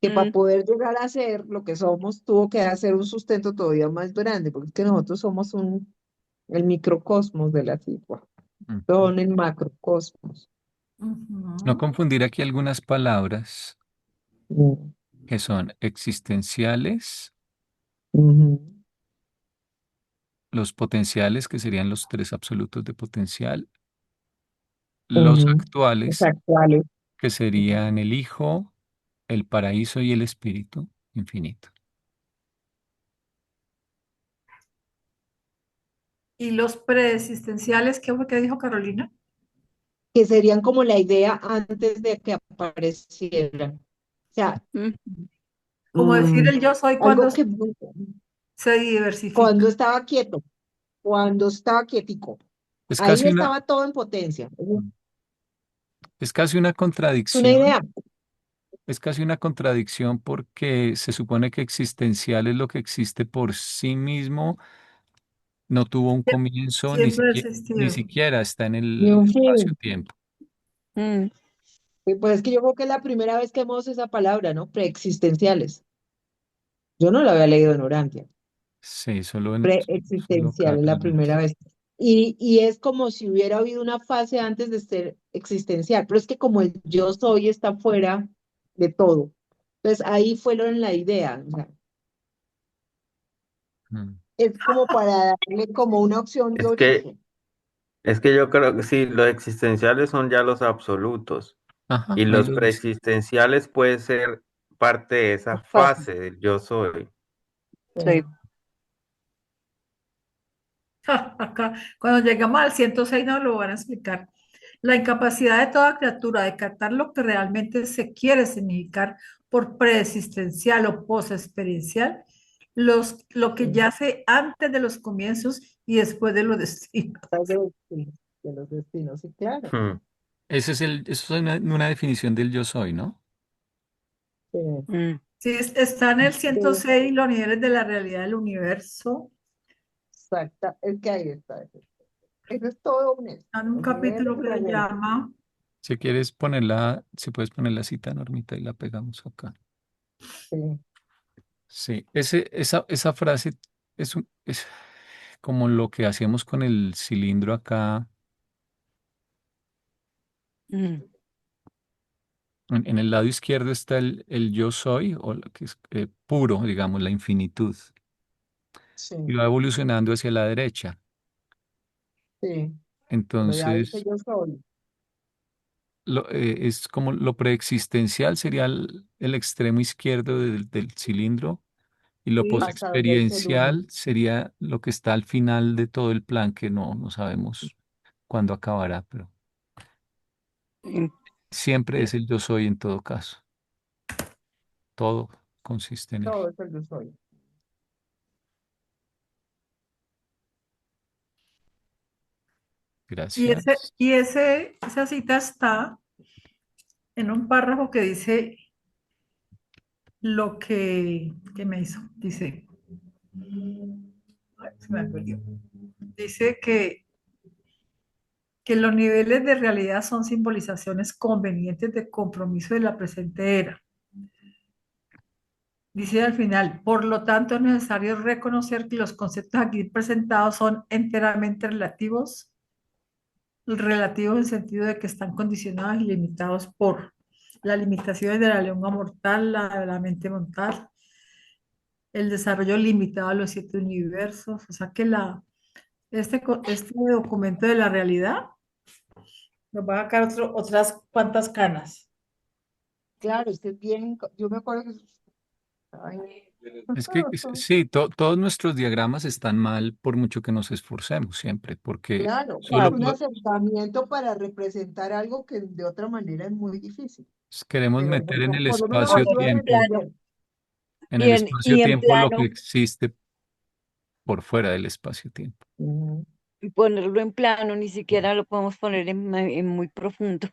que para Mm, poder llegar a ser lo que somos, tuvo que hacer un sustento todavía más grande, porque es que nosotros somos el microcosmos de la tierra, Ujú. son el macrocosmos. No Ujú. confundir aquí algunas palabras Mm, que son existenciales, ujú, los potenciales, que serían los tres absolutos de potencial, los ujú. Los actuales, actuales. que serían el Hijo, el paraíso y el Espíritu infinito. Y los preexistenciales, ¿qué fue que dijo Carolina? Que serían como la idea antes de que aparecieran. O sea, mm, Como decir mm, el yo soy algo cuando que se diversifica. cuando estaba quieto, cuando estaba quietico, Es ahí casi una, estaba todo en potencia. es casi una Es una contradicción. idea. Es casi una contradicción porque se supone que existencial es lo que existe por sí mismo, no tuvo un comienzo, Siempre ha ni existido. siquiera está en Y el un fin. espacio-tiempo. mm. Y pues es que yo creo que es la primera vez que vemos esa palabra, ¿no? Preexistenciales. Yo no la había leído en Urantia. Sí, solo acá Preexistencial es la realmente. primera vez. Y es como si hubiera habido una fase antes de ser existencial, pero es que como el yo soy está fuera de todo. Entonces ahí fue lo en la idea. O sea, Mm. es como para darle como una opción de Es que, origen. es que yo creo que sí, los existenciales son ya los absolutos Ajá, y ahí los lo dice. preexistenciales puede ser parte de esa Fácil. fase del yo soy. Sí. Sí. Acá, cuando llegamos al 106 nos lo van a explicar. La incapacidad de toda criatura de captar lo que realmente se quiere significar por preexistencial o posexperiencial, lo que Sí. yace antes de los comienzos y después de los destinos. De los destinos, sí, claro. Hmm. Eso es una definición del yo soy, ¿no? Sí. Mm, Sí, está en el Sí. 106 los niveles de la realidad del universo. exacta, es que ahí está. Eso es todo un esto. Hay un Los niveles capítulo y que las se llama, Si quieres ponerla, si puedes poner la cita, Normita, y la pegamos acá. sí, Sí, esa frase es como lo que hacíamos con el cilindro acá. Mm, En el lado izquierdo está el yo soy, o lo que es puro, digamos, la infinitud. sí, Y va evolucionando hacia la derecha. sí. Cuando ya dice Entonces, yo soy, es como lo preexistencial sería el extremo izquierdo del cilindro. Y lo sí, hasta donde dice el uno. posexperiencial sería lo que está al final de todo el plan, que no sabemos cuándo acabará, pero mm, siempre es el yo soy en todo caso. Todo consiste en él. Todo es el yo soy. Gracias. esa cita está en un párrafo que dice lo que me hizo. Dice, ay, se me perdió. Dice que los niveles de realidad son simbolizaciones convenientes de compromiso de la presente era. Dice al final, por lo tanto es necesario reconocer que los conceptos aquí presentados son enteramente relativos en el sentido de que están condicionados y limitados por las limitaciones de la lengua mortal, la de la mente mortal, el desarrollo limitado a los siete universos, o sea que este documento de la realidad nos va a sacar otras cuantas canas. Claro, es que es bien, yo me acuerdo que, ay, Es que sí, todos nuestros diagramas están mal por mucho que nos esforcemos siempre, porque claro, es solo un acercamiento para representar algo que de otra manera es muy difícil. queremos Pero meter en el por lo menos lo ayuda a espacio-tiempo, entender. en Y el y en espacio-tiempo lo que plano, existe por fuera del espacio-tiempo. Ujú. y ponerlo en plano, ni siquiera lo podemos poner en muy profundo.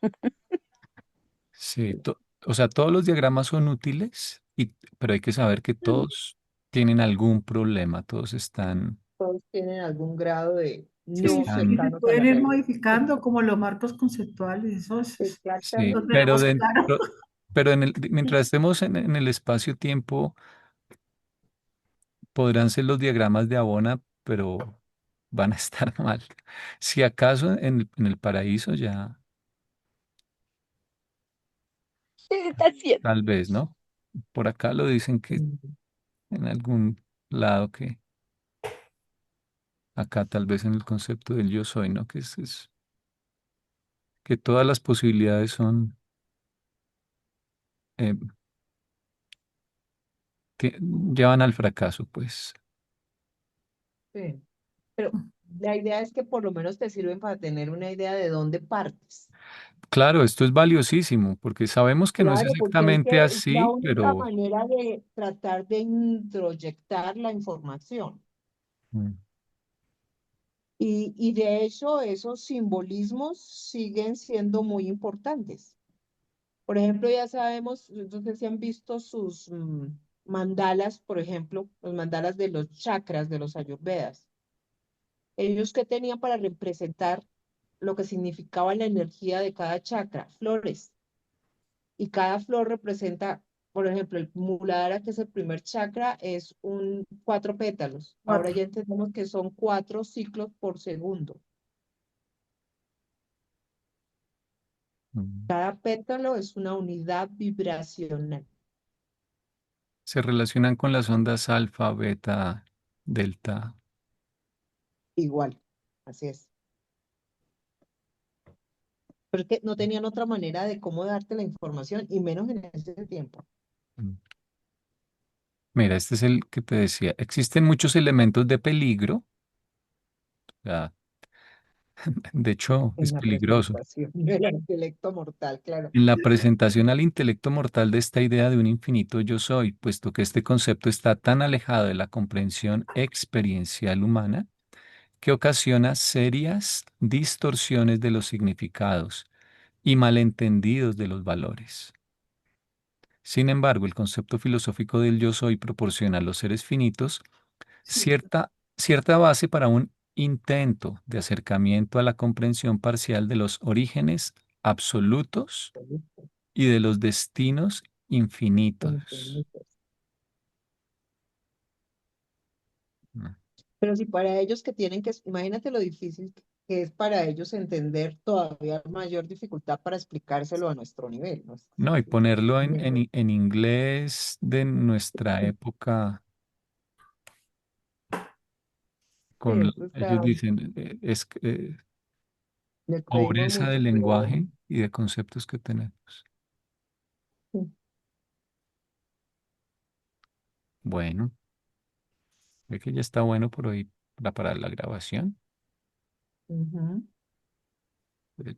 Sí, o sea, todos los diagramas son útiles, pero hay que saber que todos tienen algún problema, todos Todos tienen algún grado de no Sí, y están, se cercanos a la pueden ir realidad. modificando como los marcos conceptuales, eso sí, lo Exactamente. pero tenemos claro. pero mientras estemos en el espacio-tiempo, podrán ser los diagramas de Abona, pero van a estar mal. Si acaso en el paraíso ya, ¿Qué está haciendo? tal vez, ¿no? Por acá lo dicen que Ujú. en algún lado que acá tal vez en el concepto del yo soy, ¿no? Que todas las posibilidades son, eh, llevan al fracaso, pues. Sí. Pero la idea es que por lo menos te sirven para tener una idea de dónde partes. Claro, esto es valiosísimo porque sabemos que no es Claro, porque es exactamente que es la así, única pero manera de tratar de introyectar la información. mm, Y de hecho, esos simbolismos siguen siendo muy importantes. Por ejemplo, ya sabemos, no sé si han visto sus mandalas, por ejemplo, los mandalas de los chakras de los ayurvedas. Ellos que tenían para representar lo que significaba la energía de cada chakra, flores. Y cada flor representa, por ejemplo, el Muladhara, que es el primer chakra, es un cuatro pétalos. Ahora Cuatro. ya entendemos que son cuatro ciclos por segundo. mm, Cada pétalo es una unidad vibracional. se relacionan con las ondas alfa, beta, delta. Igual, así es. Pero es que no tenían otra manera de cómo darte la información, y menos en ese tiempo. Mm. Mira, este es el que te decía. Existen muchos elementos de peligro. Ya, de hecho, En es la peligroso. presentación del intelecto mortal, claro. En la presentación al intelecto mortal de esta idea de un infinito yo soy, puesto que este concepto está tan alejado de la comprensión experiencial humana, que ocasiona serias distorsiones de los significados y malentendidos de los valores. Sin embargo, el concepto filosófico del yo soy proporciona a los seres finitos Sí, cierta cierta base para un intento de acercamiento a la comprensión parcial de los orígenes absolutos y de los destinos infinitos. infinitos. Mm. Pero si para ellos que tienen que, imagínate lo difícil que es para ellos entender todavía mayor dificultad para explicárselo a nuestro nivel, ¿no? No, y ponerlo en, Nivel. en inglés de nuestra época, Sí, con, eso ellos está, dicen, es le creímos pobreza de mucho, pero lenguaje y de conceptos que tenemos. Bueno, ve que ya está bueno por hoy para parar la grabación. ujú. Eh,